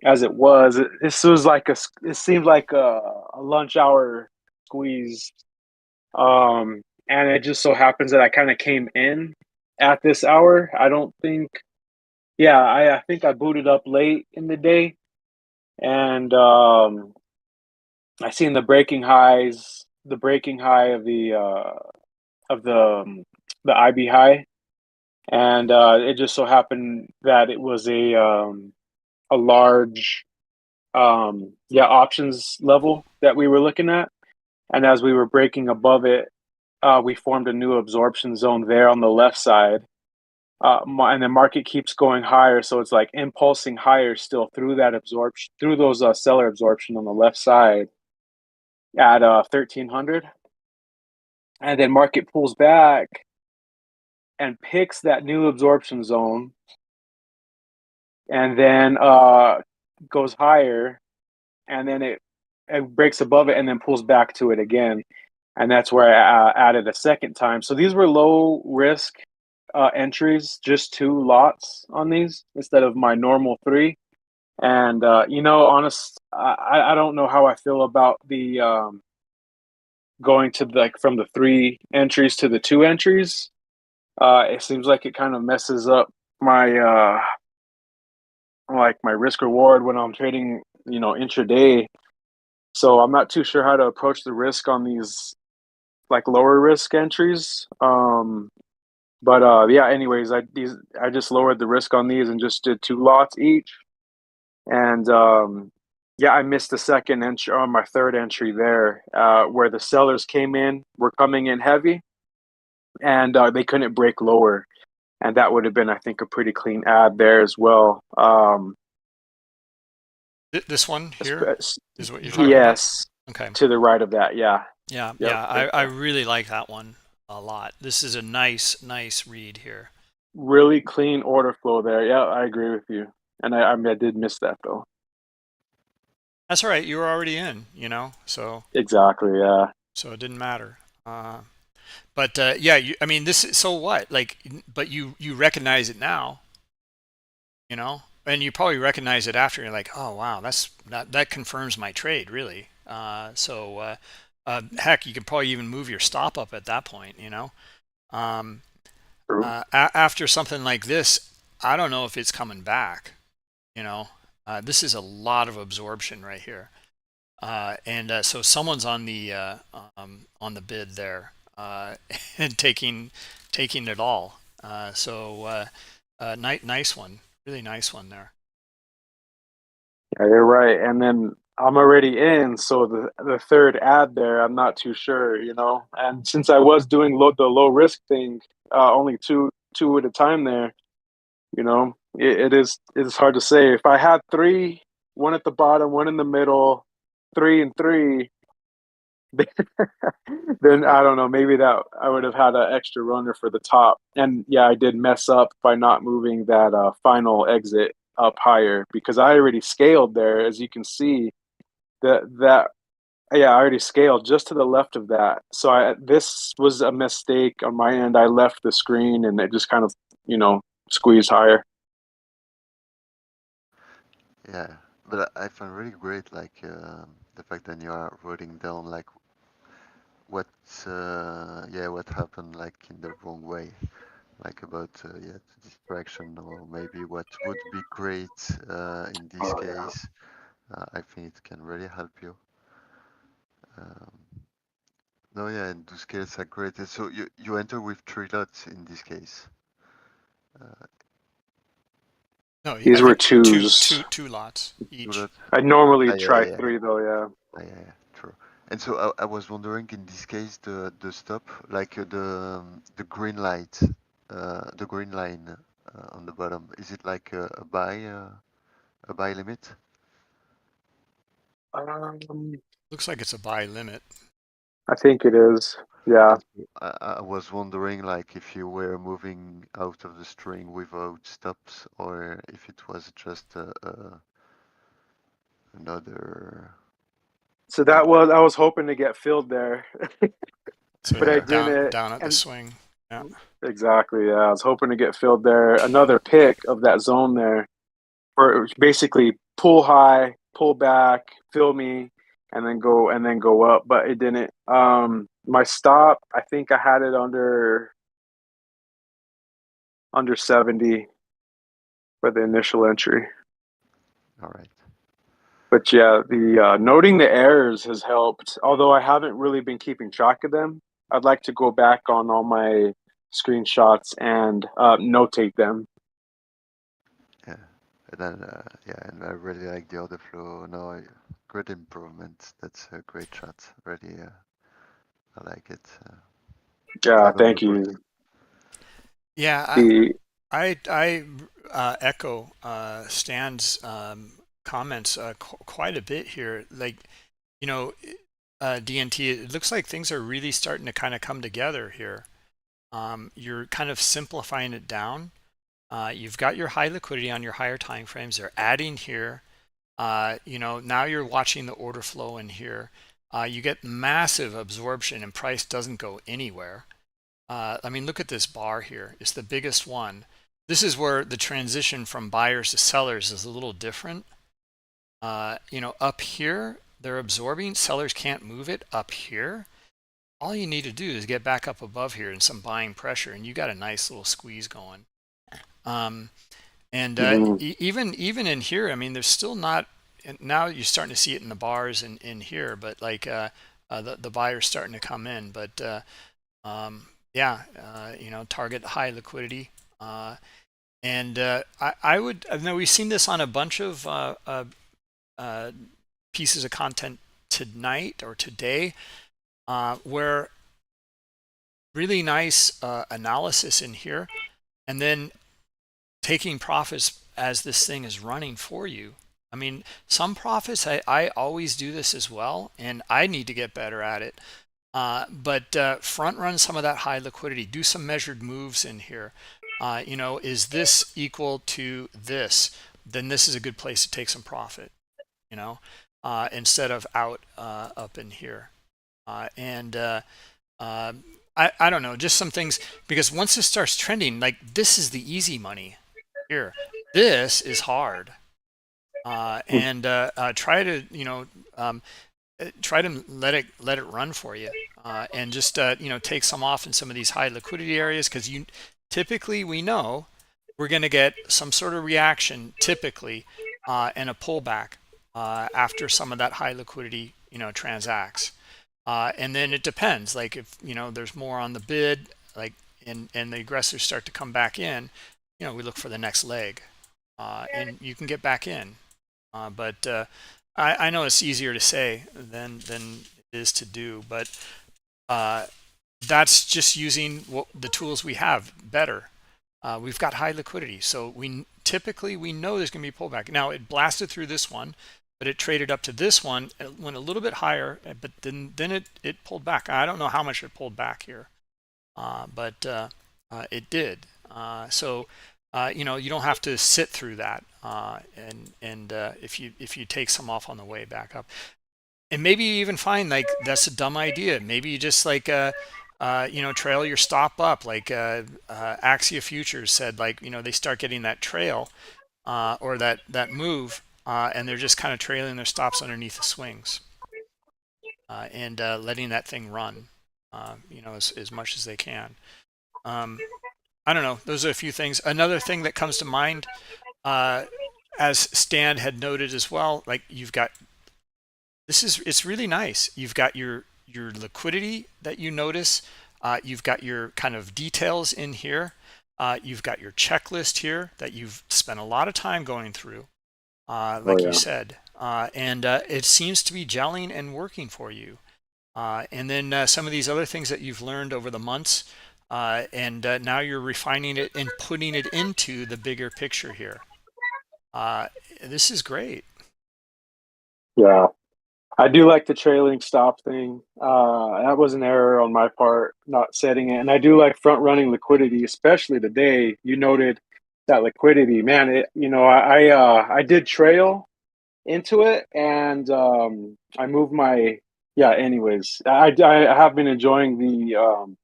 as it was. This was like it seemed like a lunch hour squeeze. And it just so happens that I kind of came in at this hour. I don't think, yeah, I think I booted up late in the day, and I seen the breaking high of the IB high, and it just so happened that it was a large options level that we were looking at, and as we were breaking above it, we formed a new absorption zone there on the left side. And the market keeps going higher, so it's like impulsing higher still through that absorption, through those seller absorption on the left side at 1300, and then market pulls back and picks that new absorption zone, and then goes higher, and then it breaks above it and then pulls back to it again, and that's where I added a second time. So these were low risk entries, just 2 lots on these instead of my normal 3. And I don't know how I feel about the going to like from the 3 entries to the 2 entries. It seems like it kind of messes up my like my risk reward when I'm trading, intraday. So I'm not too sure how to approach the risk on these like lower risk entries. But yeah, anyways, I just lowered the risk on these and just did 2 lots each. And yeah, I missed the second entry on my third entry there, where the sellers were coming in heavy, and they couldn't break lower, and that would have been, I think, a pretty clean ad there as well. This one here is what you're talking about? Yes, Okay. to the right of that, yeah. Yeah, Yep. yeah. I really like that one a lot. This is a nice read here. Really clean order flow there. Yeah, I agree with you. And I mean, I did miss that though. That's all right. You were already in, so Exactly. Yeah. so it didn't matter. But yeah, I mean, this is so what? Like, but you recognize it now, and you probably recognize it after. You're like, oh wow, that confirms my trade, really. So Heck, you could probably even move your stop up at that point, um, True. after something like this. I don't know if it's coming back. This is a lot of absorption right here. And so someone's on the bid there, and taking it all. Nice one, really nice one there. Yeah, you're right. And then I'm already in, so the third ad there, I'm not too sure, And since I was doing the low risk thing, only two at a time there, it is hard to say. If I had three, one at the bottom, one in the middle, three and three, then Yeah. I don't know. Maybe that I would have had an extra runner for the top. And yeah, I did mess up by not moving that final exit up higher because I already scaled there, as you can see. That yeah, I already scaled just to the left of that. So this was a mistake on my end. I left the screen and it just kind of squeezed higher. Yeah, but I find really great like the fact that you are writing down like what what happened like in the wrong way, like about the distraction or maybe what would be great in this Oh yeah. case. I think it can really help you. Um, no, yeah, and those scales are great. So you enter with 3 lots in this case. Uh, No, I These were think two twos. two two lots two each. lots. I normally Ah, yeah, try yeah, yeah. three though, yeah. Ah, yeah, yeah, true. And so I was wondering in this case the stop like the green line on the bottom, is it like a buy limit? Um, Looks like it's a buy limit. I think it is. Yeah. And so I was wondering like if you were moving out of the string without stops or if it was just another So yeah. I was hoping to get filled there, So but I Yeah. didn't. down at the And swing. Yeah. exactly, yeah, I was hoping to get filled there. Another pick of that zone there, or basically pull high, pull back, fill me, and then go up, but it didn't. My stop, I think I had it under 70 for the initial entry. All right. But yeah, the noting the errors has helped. Although I haven't really been keeping track of them, I'd like to go back on all my screenshots and notate them. Yeah. And then yeah, and I really like the other flow. No, great improvement. That's a great shot. Really, I like it. Yeah, Clever thank movement. you. Yeah, The I echo Stan's comments quite a bit here. Like, you know, DNT, it looks like things are really starting to kind of come together here. You're kind of simplifying it down. You've got your high liquidity on your higher time frames. They're adding here. Now you're watching the order flow in here. You get massive absorption and price doesn't go anywhere. I mean, look at this bar here. It's the biggest one. This is where the transition from buyers to sellers is a little different. Up here, they're absorbing. Sellers can't move it up here. All you need to do is get back up above here and some buying pressure, and you got a nice little squeeze going. Um, and Mhm. even in here, I mean, there's still not. And now you're starting to see it in the bars in here, but like the buyer's starting to come in. But yeah, target high liquidity. And I know we've seen this on a bunch of pieces of content tonight or today, where really nice analysis in here, and then taking profits as this thing is running for you. I mean, some profits, I always do this as well, and I need to get better at it. But front run some of that high liquidity, do some measured moves in here. Is this equal to this? Then this is a good place to take some profit, instead of out up in here. And I don't know, just some things, because once this starts trending, like this is the easy money here. This is hard. And try to, try to let it run for you, and just take some off in some of these high liquidity areas, because typically we know we're going to get some sort of reaction typically, and a pullback after some of that high liquidity transacts, and then it depends, like if there's more on the bid, like and the aggressors start to come back in, we look for the next leg, and you can get back in, but I know it's easier to say than it is to do, but that's just using the tools we have better. We've got high liquidity, so we typically know there's going to be pullback. Now it blasted through this one, but it traded up to this one, it went a little bit higher, but then it pulled back. I don't know how much it pulled back here, but it did. So you don't have to sit through that, and if you take some off on the way back up, and maybe you even find like that's a dumb idea. Maybe you just like trail your stop up, like Axia Futures said, like they start getting that trail, or that move, and they're just kind of trailing their stops underneath the swings, and letting that thing run, as much as they can. I don't know. Those are a few things. Another thing that comes to mind, as Stan had noted as well, like you've got, it's really nice. You've got your liquidity that you notice. You've got your kind of details in here. You've got your checklist here that you've spent a lot of time going through, like you said, and it seems to be gelling and working for you. And then some of these other things that you've learned over the months, and now you're refining it and putting it into the bigger picture here. This is great. Yeah, I do like the trailing stop thing. That was an error on my part, not setting it. And I do like front running liquidity, especially today. You noted that liquidity, man. I did trail into it, and I moved my, yeah. Anyways, I have been enjoying the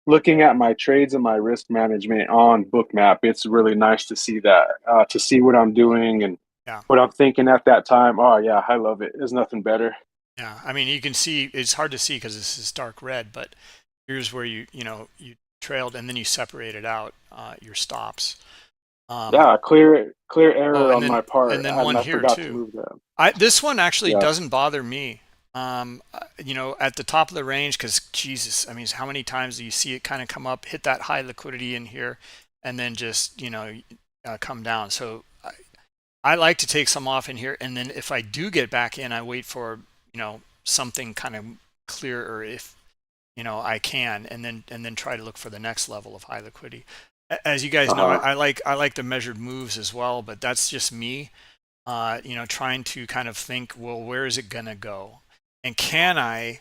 looking at my trades and my risk management on Bookmap. It's really nice to see that, to see what I'm doing and Yeah. what I'm thinking at that time. Oh yeah, I love it. There's nothing better. Yeah, I mean, you can see it's hard to see because this is dark red, but here's where you trailed and then you separated out your stops. Yeah, clear error on my part, and then and one I here forgot to too. move that. This one actually Yeah. doesn't bother me. At the top of the range, because Jesus, I mean, how many times do you see it kind of come up, hit that high liquidity in here, and then just come down? So I like to take some off in here, and then if I do get back in, I wait for something kind of clear, or if I can, and then try to look for the next level of high liquidity. As you guys know, I like the measured moves as well, but that's just me, trying to kind of think, well, where is it gonna go, and can I?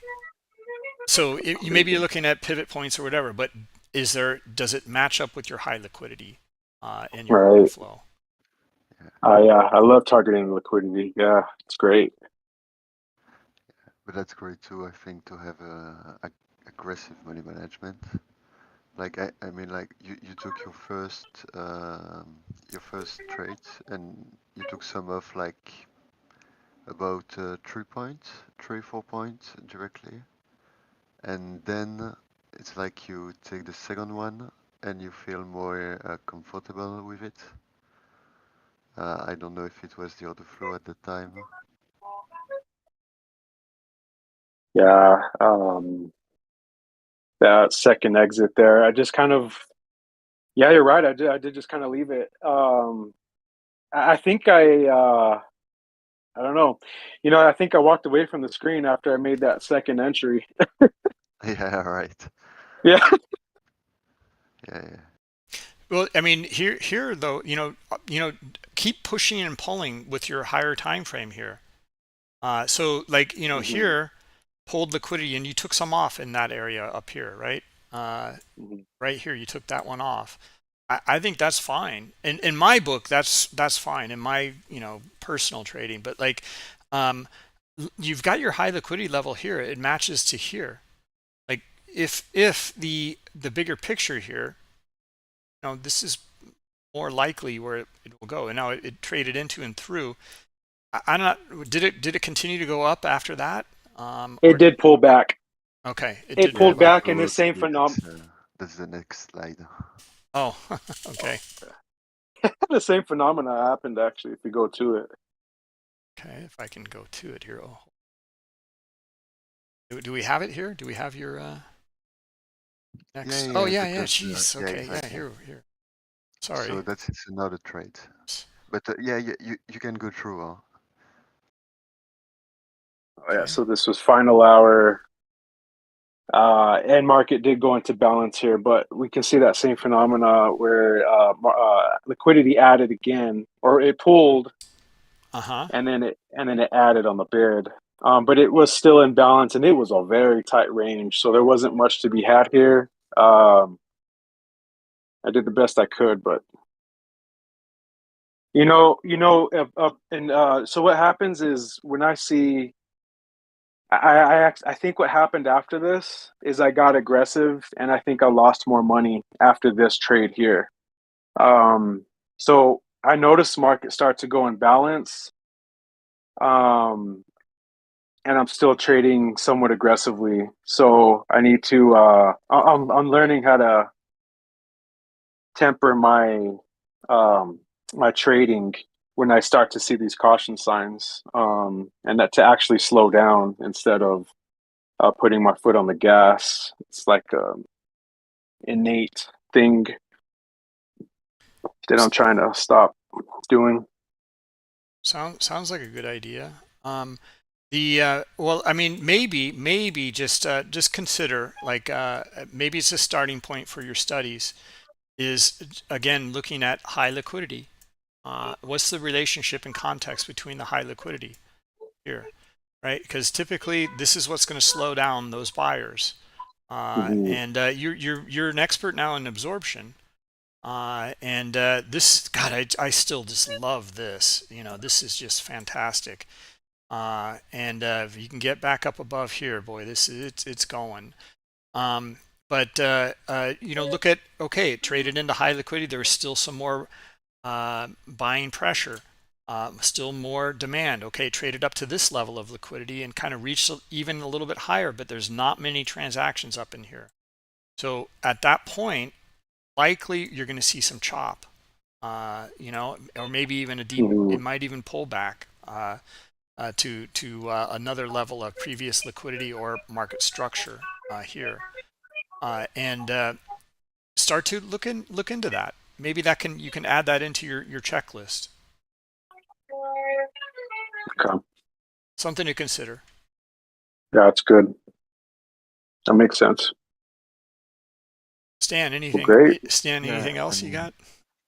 So maybe you're looking at pivot points or whatever, but does it match up with your high liquidity in your Right. workflow? Yeah, I love targeting liquidity. Yeah, it's great. But that's great too, I think, to have a aggressive money management. Like I mean, like you took your first trades, and you took some of like about 3 points, 4 points directly, and then it's like you take the second one and you feel more comfortable with it. I don't know if it was the other flow at the time. Yeah, that second exit there, I just kind of, yeah, you're right. I did just kind of leave it. I think I don't know. I think I walked away from the screen after I made that second entry. Yeah, right. Yeah. Yeah. Well, I mean, here though, keep pushing and pulling with your higher time frame here. So like, here pulled liquidity and you took some off in that area up here, right? Right here, you took that one off. I think that's fine. In my book, that's fine in my, personal trading. But like, you've got your high liquidity level here. It matches to here. Like if the bigger picture here, this is more likely where it will go. And now it traded into and through. I'm not. Did it continue to go up after that? It did pull back. Okay, it It did pull pulled back. back in the same phenomenon. That's the next slide. Oh, okay. The same phenomena happened actually if you go to it. Okay, if I can go to it here. Oh, do we have it here? Do we have your next? Yeah, Oh yeah, yeah, yeah. because Jeez. yeah, Okay, yeah. exactly. Here. Sorry. So that's it's another trade. But yeah, you can go through. Oh yeah, Okay. so this was final hour. And market did go into balance here, but we can see that same phenomena where liquidity added again, or it pulled, Uh-huh. and then it added on the bid. But it was still in balance, and it was a very tight range, so there wasn't much to be had here. I did the best I could, but so what happens is when I see I think what happened after this is I got aggressive and I think I lost more money after this trade here. So I noticed market start to go in balance. And I'm still trading somewhat aggressively. So I need to I'm learning how to temper my trading when I start to see these caution signs, and that to actually slow down instead of putting my foot on the gas. It's like a innate thing that I'm trying to stop doing. Sounds like a good idea. Well, I mean, maybe just consider like maybe it's a starting point for your studies is again looking at high liquidity. What's the relationship and context between the high liquidity here, right? Because typically this is what's going to slow down those buyers. Mhm. And you're an expert now in absorption. And this, God, I still just love this. This is just fantastic. And if you can get back up above here, boy, this is it's going. Um, but look at okay, it traded into high liquidity. There's still some more buying pressure, still more demand. Okay, traded up to this level of liquidity and kind of reached even a little bit higher, but there's not many transactions up in here. So at that point, likely you're going to see some chop, or maybe even a deep. It Mhm. might even pull back to another level of previous liquidity or market structure here, and start to look into that. Maybe you can add that into your checklist. Okay. Something to consider. Yeah, it's good. That makes sense. Stan, Well, great. Yeah, anything else you and got?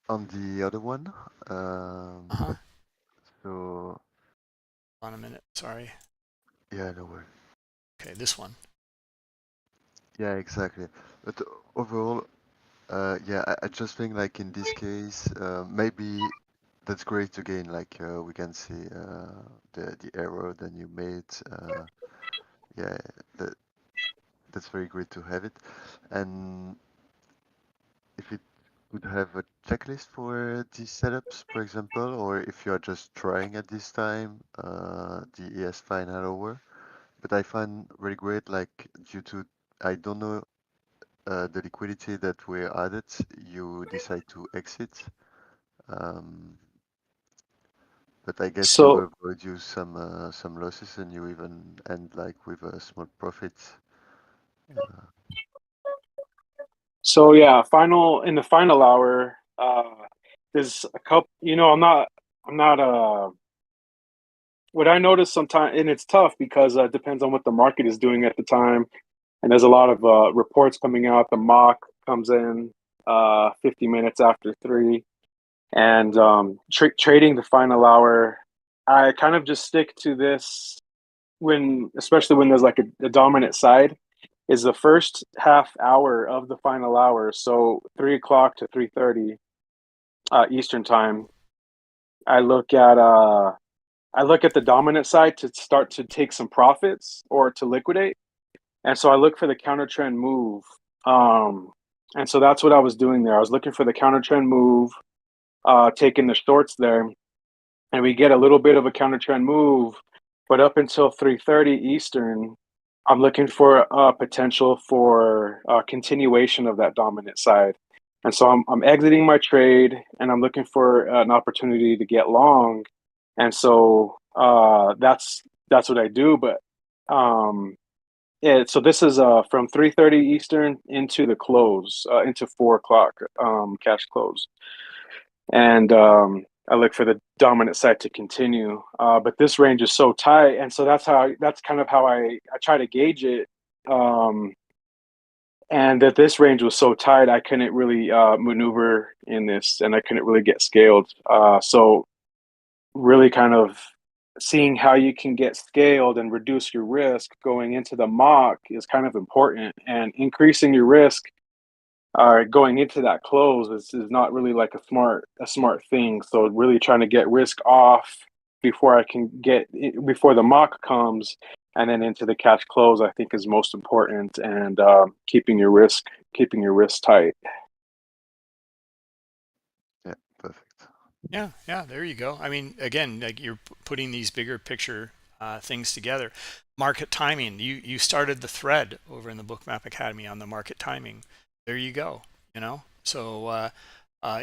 on the other one, Uh-huh. so On a minute. Sorry. yeah, no worries. Okay, this one. Yeah, exactly. But overall, yeah, I just think like in this case, maybe that's great again. Like we can see the error that you made. Yeah, that that's very great to have it. And if it would have a checklist for these setups, for example, or if you're just trying at this time, the ES final hour. But I find very great, like due to I don't know the liquidity that we added, you decide to exit. Um, but I guess you So avoid you some losses and you even end like with a small profit. Uh, yeah, in the final hour, there's a couple. I'm not what I notice sometimes, and it's tough because it depends on what the market is doing at the time. And there's a lot of reports coming out. The mock comes in 50 minutes after 3, and trading the final hour. I kind of just stick to this especially when there's like a dominant side, is the first half hour of the final hour. So 3 o'clock to 3:30 Eastern time. I look at uh, I look at the dominant side to start to take some profits or to liquidate. And so I look for the counter trend move. Um, and so that's what I was doing there. I was looking for the counter trend move, taking the shorts there, and we get a little bit of a counter trend move. but up until 3:30 Eastern, I'm looking for a potential for a continuation of that dominant side. And so I'm exiting my trade and I'm looking for an opportunity to get long. And so that's what I do. But yeah, so this is from 3:30 Eastern into the close, into 4 o'clock cash close. And I look for the dominant side to continue. But this range is so tight, and so that's kind of how I try to gauge it. Um, and that this range was so tight, I couldn't really maneuver in this, and I couldn't really get scaled. So really kind of seeing how you can get scaled and reduce your risk going into the mock is kind of important, and increasing your risk going into that close is not really like a smart thing. So really trying to get risk off before I can before the mock comes, and then into the cash close, I think is most important, and keeping your risk tight. Yeah, perfect. Yeah, yeah, there you go. I mean, again, like you're putting these bigger picture things together. Market timing. You started the thread over in the Bookmap Academy on the market timing. There you go. So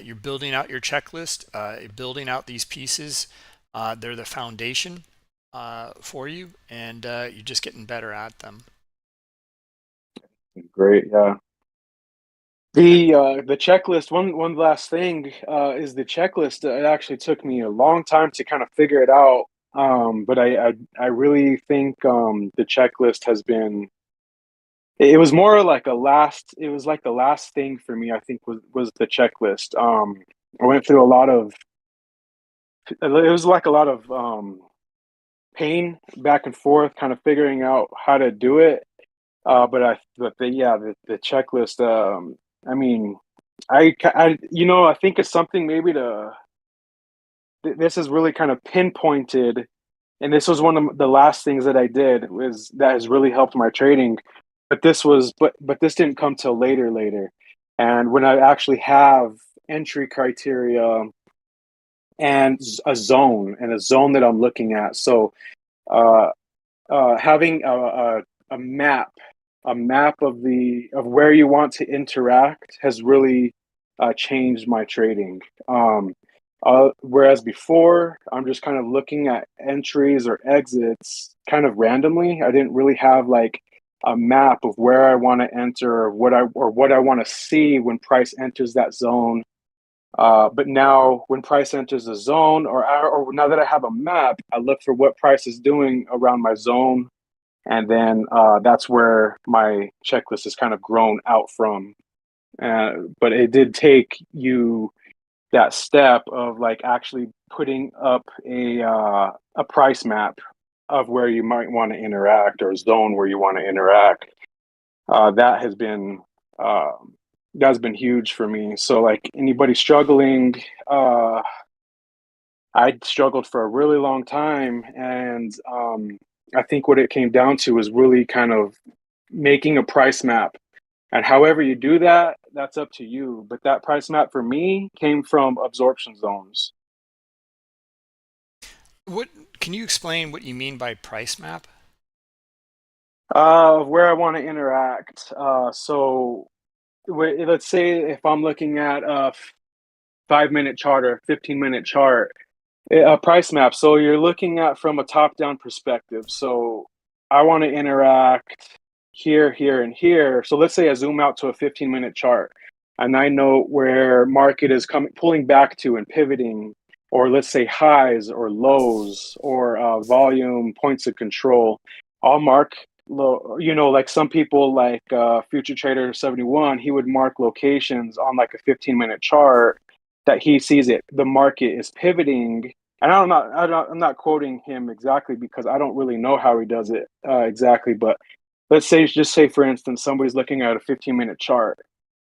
you're building out your checklist, building out these pieces. They're the foundation for you, and you're just getting better at them. Great, yeah. The checklist. One last thing is the checklist. It actually took me a long time to kind of figure it out. But I really think the checklist has been. It was more like a last. It was like the last thing for me. I think was the checklist. I went through a lot of. It was like a lot of pain back and forth, kind of figuring out how to do it. The checklist. I mean, I think it's something maybe this is really kind of pinpointed, and this was one of the last things that I did was that has really helped my trading. But this didn't come till later, and when I actually have entry criteria and a zone that I'm looking at. So uh, having a map of where you want to interact has really changed my trading. Whereas before, I'm just kind of looking at entries or exits kind of randomly. I didn't really have like a map of where I want to enter, or what I want to see when price enters that zone. But now, when price enters a zone, or now that I have a map, I look for what price is doing around my zone, and then that's where my checklist has kind of grown out from. But it did take you that step of like actually putting up a price map of where you might want to interact, or a zone where you want to interact. That has been huge for me. So like anybody struggling, I struggled for a really long time, and I think what it came down to is really kind of making a price map. And however you do that, that's up to you. But that price map for me came from absorption zones. What can you explain what you mean by price map? Where I want to interact. So let's say if I'm looking at a 5 minute chart or 15-minute chart, a price map. So you're looking at from a top-down perspective. So I want to interact here, here, and here. So let's say I zoom out to a 15-minute chart, and I know where market is pulling back to and pivoting, or let's say highs or lows, or volume points of control. I'll mark low. Like some people, like Future Trader 71, he would mark locations on like a 15-minute chart that he sees the market is pivoting. And I'm not quoting him exactly, because I don't really know how he does it exactly. But just say for instance, somebody's looking at a 15-minute chart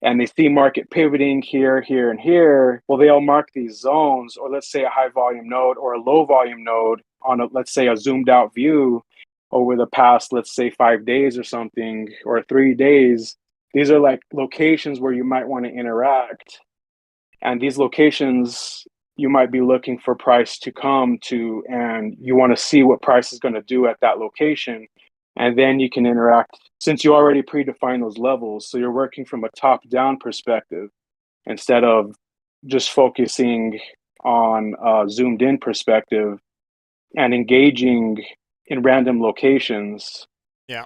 and they see market pivoting here, here, and here. Well, they all mark these zones, or let's say a high volume node or a low volume node on let's say a zoomed out view over the past, let's say 5 days or something, or 3 days. These are like locations where you might want to interact. And these locations you might be looking for price to come to, and you want to see what price is going to do at that location. And then you can interact, since you already predefine those levels. So you're working from a top down perspective instead of just focusing on a zoomed in perspective and engaging in random locations. Yeah.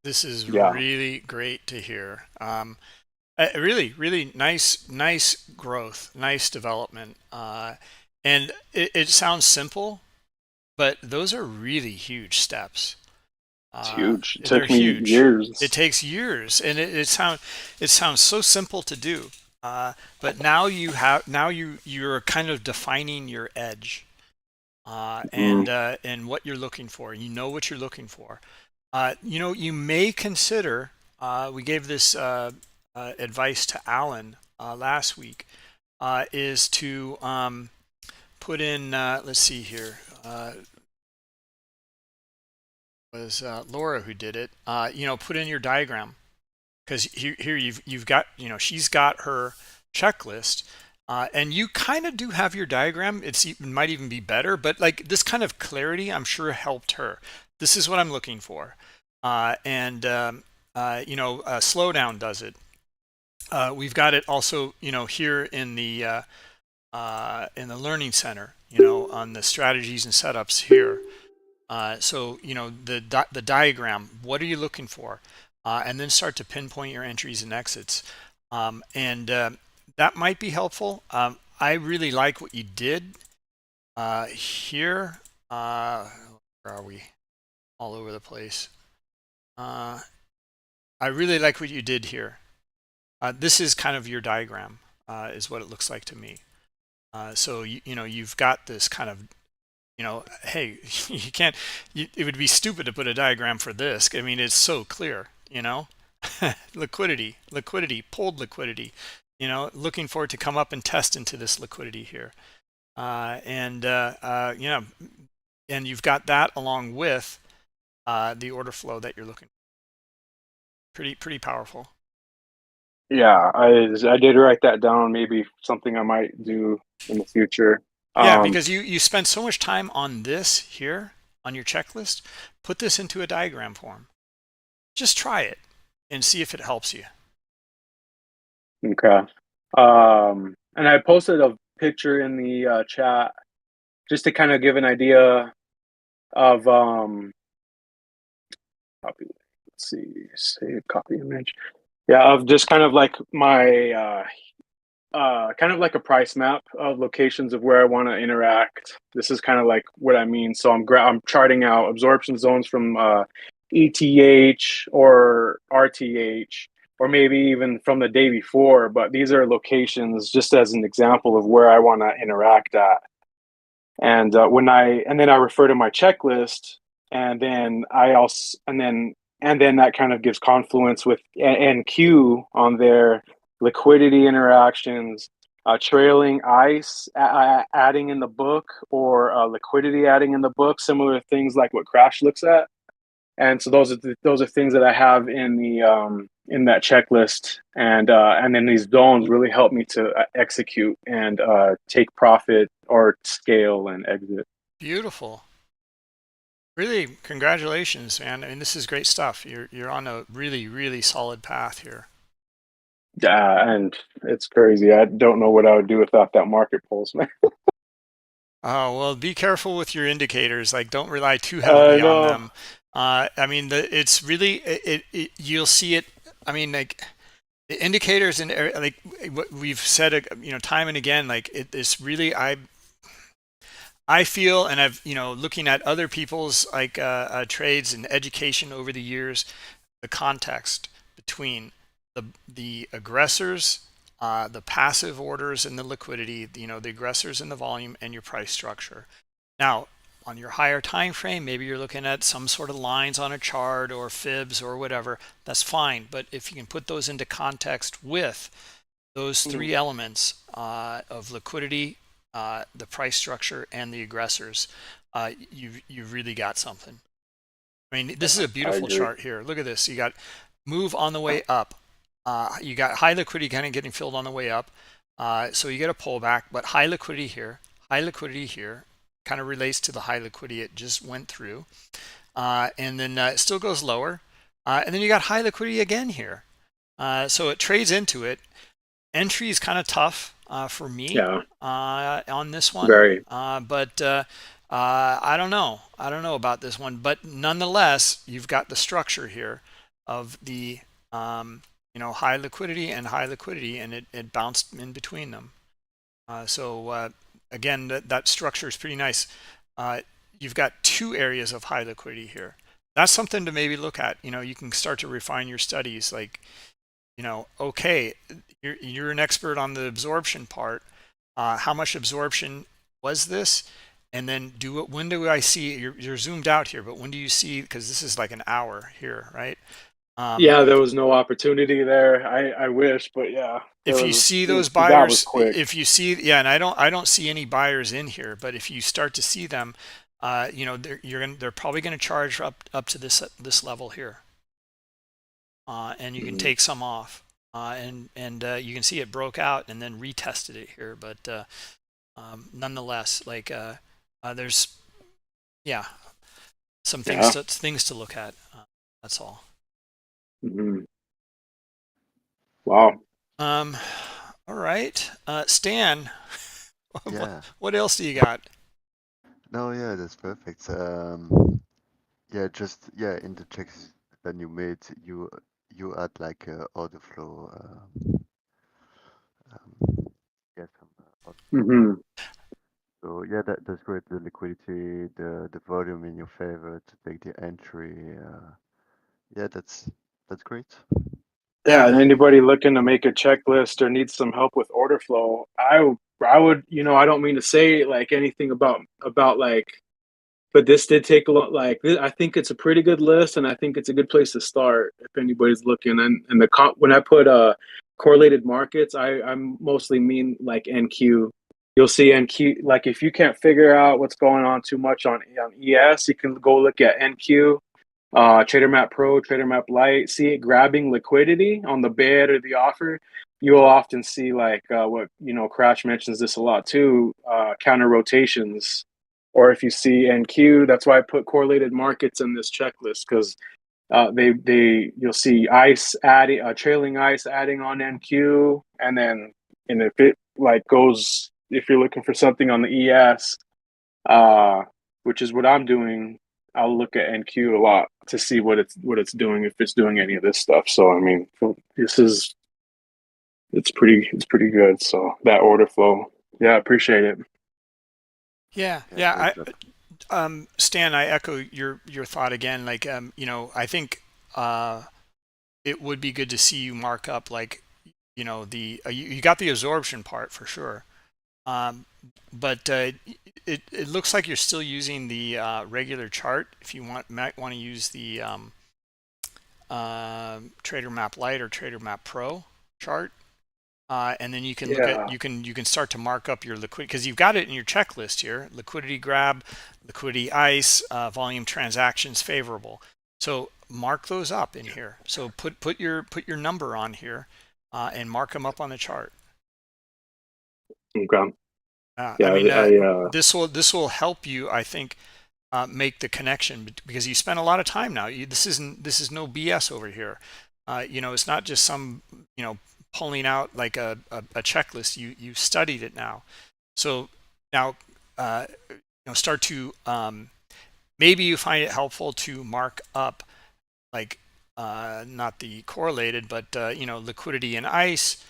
This is Yeah. really great to hear. Really, really nice growth, nice development. And it sounds simple, but those are really huge steps. It's huge. It They're took me huge. It years. takes years, and it sounds so simple to do. But now you're kind of defining your edge, and what you're looking for. You know what you're looking for. You may consider. We gave this advice to Alan last week. Is to put in. Let's see here. Was Laura who did it. Put in your diagram, because here you've got, she's got her checklist, and you kind of do have your diagram. It might even be better, but like this kind of clarity, I'm sure helped her. This is what I'm looking for, and Slowdown does it. We've got it also, here in the learning center, on the strategies and setups here. So the diagram, what are you looking for, and then start to pinpoint your entries and exits, and that might be helpful. I really like what you did here. Where are we? All over the place. I really like what you did here. This is kind of your diagram, is what it looks like to me. So you've got this kind of, hey, you can't, it would be stupid to put a diagram for this. I mean, it's so clear, liquidity, pulled liquidity, looking for it to come up and test into this liquidity here. And you've got that along with the order flow that you're looking for. Pretty powerful. Yeah, I did write that down. Maybe something I might do in the future. Yeah, because you spend so much time on this here on your checklist. Put this into a diagram form. Just try it and see if it helps you. Okay. And I posted a picture in the chat just to kind of give an idea of copy. Let's see, save copy image. Yeah, of just kind of like my kind of like a price map of locations of where I want to interact. This is kind of like what I mean. So I'm charting out absorption zones from ETH or RTH, or maybe even from the day before. But these are locations just as an example of where I want to interact at. And then I refer to my checklist, and then that kind of gives confluence with NQ on their liquidity interactions, trailing ice adding in the book, or liquidity adding in the book, similar things like what Crash looks at. And so those are things that I have in the in that checklist, and then these zones really help me to execute and take profit or scale and exit. Beautiful. Really, congratulations, man. I mean, this is great stuff. You're on a really, really solid path here. Yeah, and it's crazy. I don't know what I would do without that market pulse, man. Oh, well, be careful with your indicators. Like, don't rely too heavily on them. I mean, it's really, you'll see it. I mean, like, the indicators and like what we've said, time and again, like it's really, I feel, and I've, looking at other people's like trades and education over the years, the context between the aggressors, the passive orders and the liquidity, the aggressors and the volume, and your price structure. Now, on your higher time frame, maybe you're looking at some sort of lines on a chart or fibs or whatever. That's fine. But if you can put those into context with those three elements of liquidity, the price structure, and the aggressors, you've really got something. I mean, this is a beautiful chart here. Look at this. You got move on the way up. You got high liquidity kind of getting filled on the way up. So you get a pullback, but high liquidity here, kind of relates to the high liquidity it just went through. And then it still goes lower. And then you got high liquidity again here. So it trades into it. Entry is kind of tough for me on this one. Very. But I don't know. I don't know about this one. But nonetheless, you've got the structure here of the high liquidity, and it bounced in between them. So again, that structure is pretty nice. You've got two areas of high liquidity here. That's something to maybe look at. You can start to refine your studies. Like, okay, you're an expert on the absorption part. How much absorption was this? And then when do I see, you're zoomed out here, but when do you see, because this is like an hour here, right? Yeah, there was no opportunity there. I wish, but yeah. If you see those that was buyers, quick. if you see, yeah, and I don't see any buyers in here, but if you start to see them, they're probably going to charge up to this level here, and you can take some off, and you can see it broke out and then retested it here, but nonetheless, like there's some things to look at. That's all. Wow. All right, Stan. Yeah. What else do you got? No, yeah, that's perfect. Yeah, in the checks that you made, you add like order flow. Some order. So yeah, that's great. The liquidity, the volume in your favor to take the entry. Yeah, that's great. Yeah, and anybody looking to make a checklist or needs some help with order flow, I would, I don't mean to say like anything about like, but this did take a lot. Like, I think it's a pretty good list, and I think it's a good place to start if anybody's looking. And when I put correlated markets, I'm mostly mean like NQ. You'll see NQ. Like, if you can't figure out what's going on too much on ES, you can go look at NQ. Trader Map Pro, Trader Map Lite, see it grabbing liquidity on the bid or the offer. You'll often see like what Crash mentions this a lot too, counter rotations. Or if you see NQ, that's why I put correlated markets in this checklist, because you'll see ICE adding trailing ICE adding on NQ, and if it like goes, if you're looking for something on the ES, which is what I'm doing, I'll look at NQ a lot to see what it's doing, if it's doing any of this stuff. So I mean, it's pretty good. So that order flow, yeah, appreciate it. Yeah. Stan, I echo your thought again. Like, I think it would be good to see you mark up, like, you got the absorption part for sure. But it looks like you're still using the regular chart. If you might want to use the Trader Map Lite or Trader Map Pro chart, and then you can look at, you can start to mark up your liquidity, because you've got it in your checklist here: liquidity grab, liquidity ICE, volume transactions favorable. So mark those up in here. So put your number on here, and mark them up on the chart. Okay. I mean, this will help you, I think, make the connection, because you spend a lot of time now. This is no BS over here. It's not just some pulling out like a checklist. You studied it now. So now start to maybe you find it helpful to mark up, like not the correlated, but liquidity and ICE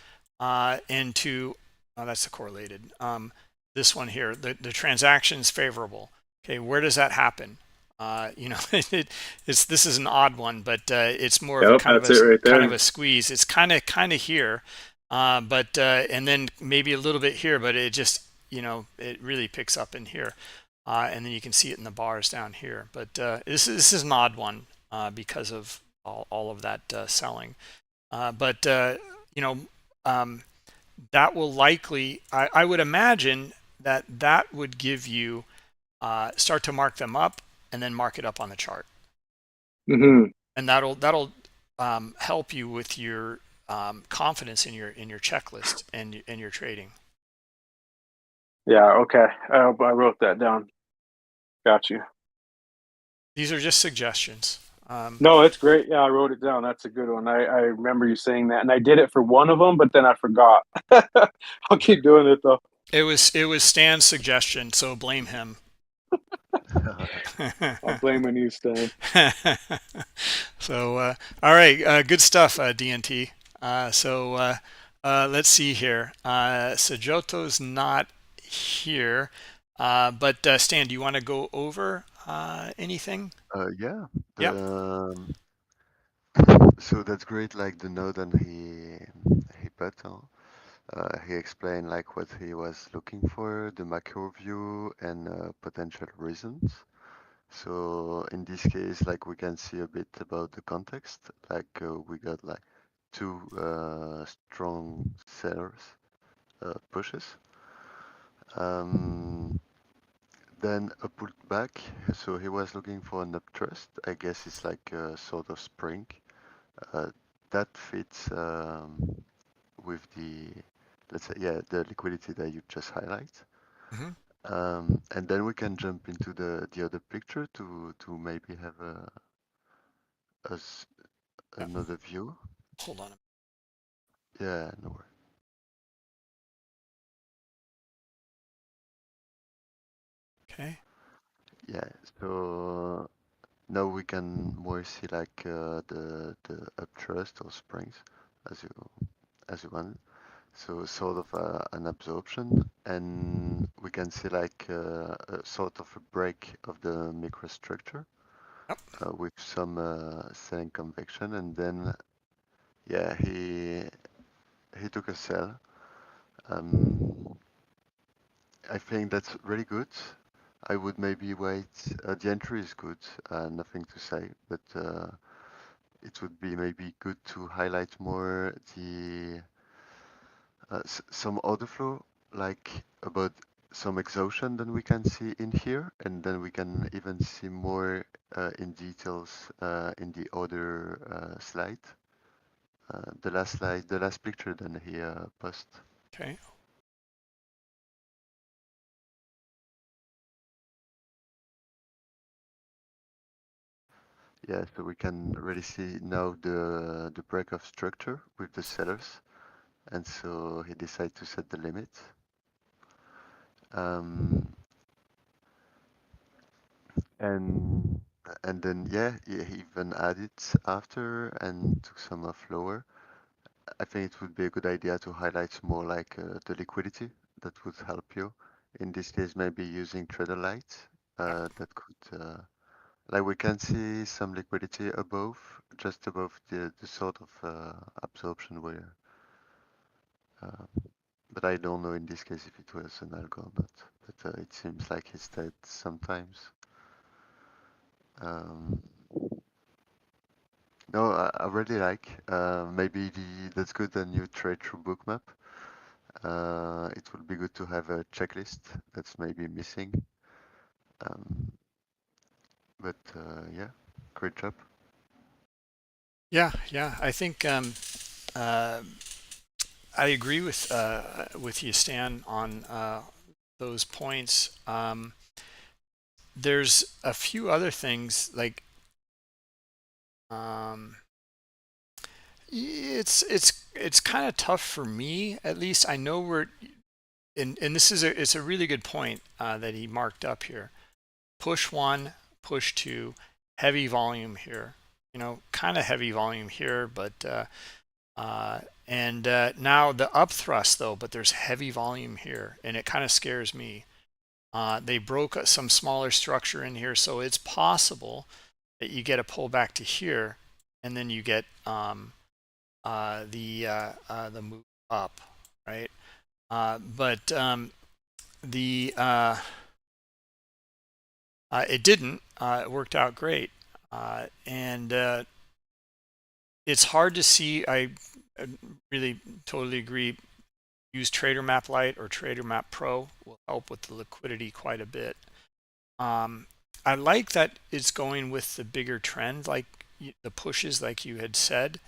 into that's the correlated. This one here, the transactions favorable. Okay, where does that happen? This is an odd one, but it's more of a kind of a squeeze. It's kind of here, but and then maybe a little bit here, but it just it really picks up in here, and then you can see it in the bars down here. But this is an odd one because of all of that selling, but that will likely, I would imagine that would give you start to mark them up and then mark it up on the chart. And that'll help you with your confidence in your checklist and your trading. Yeah. Okay. I wrote that down. Got you. These are just suggestions. No, it's great. Yeah, I wrote it down. That's a good one. I remember you saying that, and I did it for one of them, but then I forgot. I'll keep doing it though. It was Stan's suggestion, so blame him. I'm blaming you, Stan. So all right, good stuff, DNT. Let's see here. Sajoto's not here, but Stan, do you want to go over anything? Yeah. Yep. So that's great. Like the node and he put on. He explained like what he was looking for, the macro view, and potential reasons. So in this case, like we can see a bit about the context. Like we got like two strong sellers pushes. Um, then a pullback. So he was looking for an uptrust. I guess it's like a sort of spring. Uh, that fits with the, let's say, yeah, the liquidity that you just highlight. Hmm. And then we can jump into the other picture to maybe have Yeah. another view. Hold on. Yeah, no worries. Okay. Yeah, so now we can more see like the uptrust or springs as you want. So sort of an absorption, and we can see like a sort of a break of the microstructure Yep. with some selling conviction, and then yeah, he took a sell. Um, I think that's really good. I would maybe wait. The entry is good, nothing to say, but it would be maybe good to highlight more the some order flow, like about some exhaustion than we can see in here, and then we can even see more in details in the other slide, the last slide, the last picture than he post. Okay. Yeah, so we can really see now the break of structure with the sellers, and so he decided to set the limit. Um, and and then yeah, he even added after and took some off lower. I think it would be a good idea to highlight more like the liquidity that would help you. In this case, maybe using trader light Yep. that could like we can see some liquidity above, just above the sort of absorption where. Uh, but I don't know in this case if it was an algo or not. But it seems like he stayed sometimes. Um, no, I really like. Maybe that's good. A new trade through Bookmap. It would be good to have a checklist that's maybe missing. Um, but yeah, great job. Yeah. I think uh, I agree with you, Stan, on those points. There's a few other things like um, it's kind of tough for me, at least. I know we're and this is it's a really good point that he marked up here. Push one, push two, heavy volume here. Kind of heavy volume here, but and now the up thrust though, but there's heavy volume here, and it kind of scares me. They broke some smaller structure in here, so it's possible that you get a pullback to here, and then you get the move up, right? But the it didn't. It worked out great, and it's hard to see. I really totally agree. Use Trader Map Lite or Trader Map Pro will help with the liquidity quite a bit. I like that it's going with the bigger trend, like the pushes, like you had said.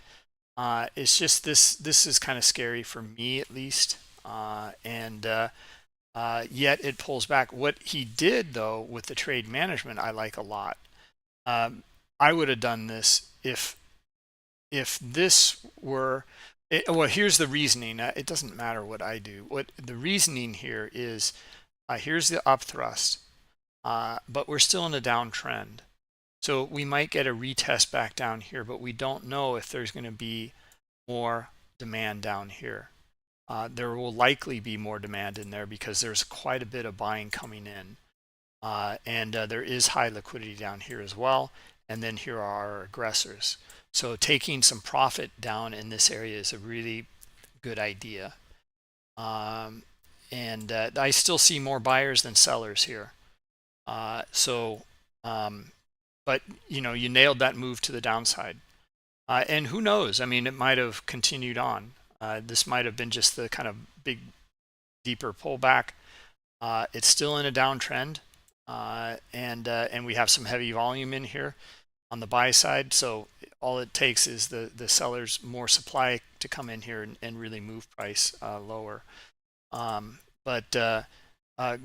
It's just this is kind of scary for me at least, and yet it pulls back. What he did though with the trade management, I like a lot. I would have done this if this were well, here's the reasoning. It doesn't matter what I do. What the reasoning here is, here's the up thrust, but we're still in a downtrend. So we might get a retest back down here, but we don't know if there's going to be more demand down here. There will likely be more demand in there because there's quite a bit of buying coming in. And there is high liquidity down here as well. And then here are our aggressors. So taking some profit down in this area is a really good idea. And I still see more buyers than sellers here. But you know, you nailed that move to the downside. And who knows? I mean, it might have continued on. This might have been just the kind of big, deeper pullback. It's still in a downtrend, and we have some heavy volume in here on the buy side. So all it takes is the sellers more supply to come in here and really move price lower. But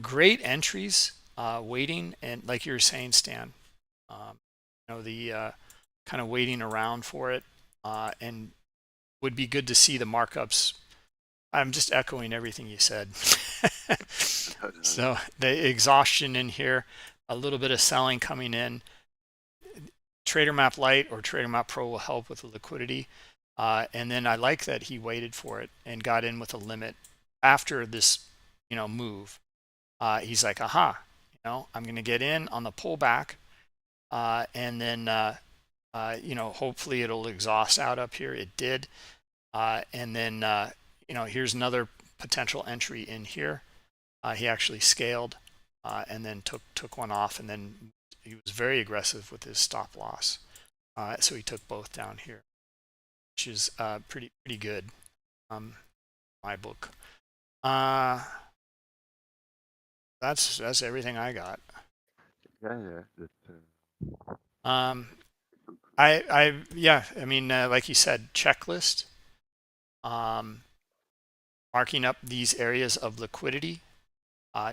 great entries waiting, and like you were saying, Stan, you know, the kind of waiting around for it, and would be good to see the markups. I'm just echoing everything you said. So the exhaustion in here, a little bit of selling coming in. Trader Map Lite or Trader Map Pro will help with the liquidity. And then I like that he waited for it and got in with a limit after this, you know, move. He's like, aha, you know, I'm going to get in on the pullback, and then you know, hopefully it'll exhaust out up here. It did. And then, you know, here's another potential entry in here. He actually scaled, and then took one off, and then he was very aggressive with his stop loss. So he took both down here, which is pretty good. My book. That's everything I got. Yeah. Yeah, I mean, like you said, checklist, marking up these areas of liquidity,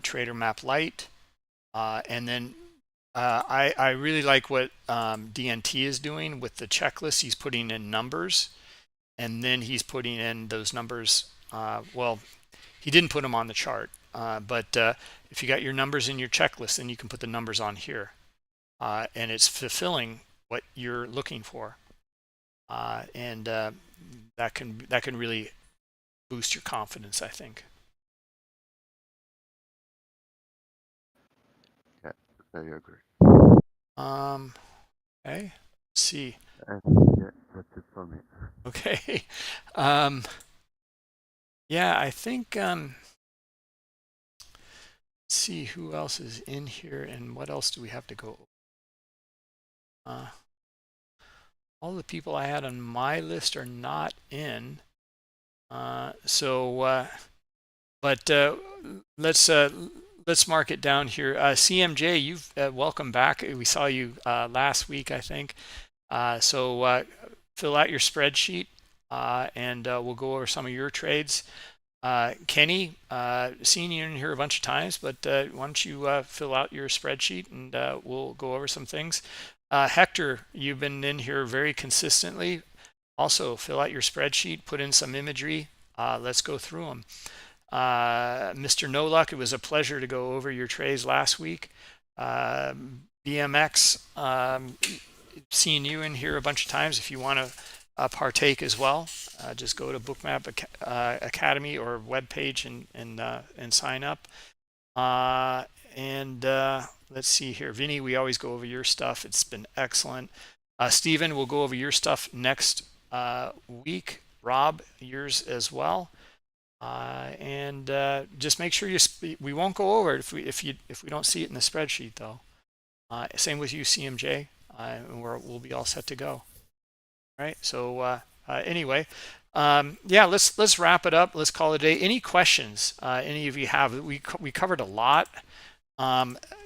Trader Map Lite, and then I really like what DNT is doing with the checklist. He's putting in numbers, and then he's putting in those numbers. Well, he didn't put them on the chart, but if you got your numbers in your checklist, then you can put the numbers on here, and it's fulfilling what you're looking for, and that can really boost your confidence, I think. Yeah, I agree. Okay, let's see. Yeah, that's it for me. Okay. Yeah, I think let's see who else is in here and what else do we have to go. All the people I had on my list are not in. But let's mark it down here. CMJ, you've welcome back. We saw you last week, I think. So fill out your spreadsheet, and we'll go over some of your trades. Kenny, seen you in here a bunch of times, but why don't you fill out your spreadsheet, and we'll go over some things. Hector, you've been in here very consistently. Also, fill out your spreadsheet, put in some imagery. Let's go through them. Mr. No Luck, it was a pleasure to go over your trades last week. BMX, seeing you in here a bunch of times. If you want to partake as well, just go to Bookmap Academy or webpage and sign up. Let's see here. Vinny, we always go over your stuff. It's been excellent. Stephen, we'll go over your stuff next week. Rob, yours as well. Just make sure we won't go over it if we don't see it in the spreadsheet though. Same with you, CMJ, and we'll be all set to go. All right. So anyway, yeah, let's wrap it up. Let's call it a day. Any questions any of you have? We covered a lot.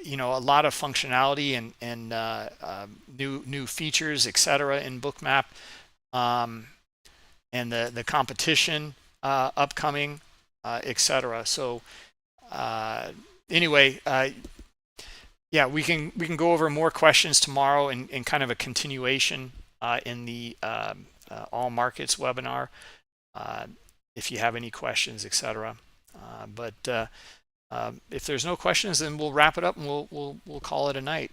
You know, a lot of functionality and new features, etc. in Bookmap. and the competition upcoming, etc. So anyway, yeah, we can go over more questions tomorrow in kind of a continuation in the all markets webinar, if you have any questions, etc. But if there's no questions, then we'll wrap it up and we'll call it a night.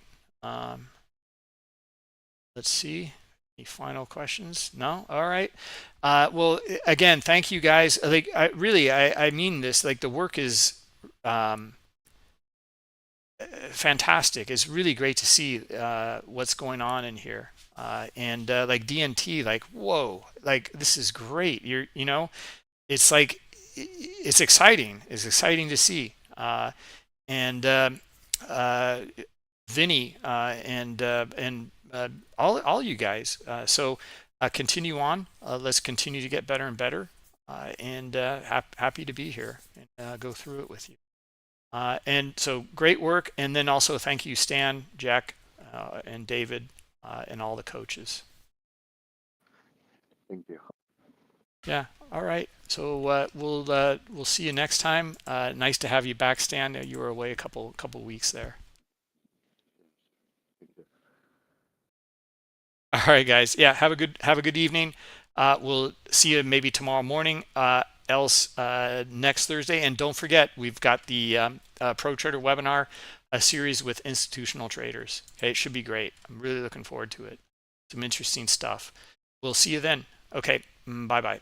Let's see. Any final questions? No. All right. Well, again, thank you guys. Like, I mean this. Like, the work is fantastic. It's really great to see what's going on in here. And like DNT, like, whoa, like this is great. It's like it's exciting. It's exciting to see. And Vinny and all you guys. So continue on. Let's continue to get better and better. And happy to be here and go through it with you. And so great work. And then also thank you, Stan, Jack, and David, and all the coaches. Thank you. Yeah. All right. So we'll see you next time. Nice to have you back, Stan. You were away a couple weeks there. All right, guys. Yeah. Have a good evening. We'll see you maybe tomorrow morning. Else next Thursday. And don't forget, we've got the Pro Trader webinar, a series with institutional traders. Okay, it should be great. I'm really looking forward to it. Some interesting stuff. We'll see you then. Okay, bye-bye.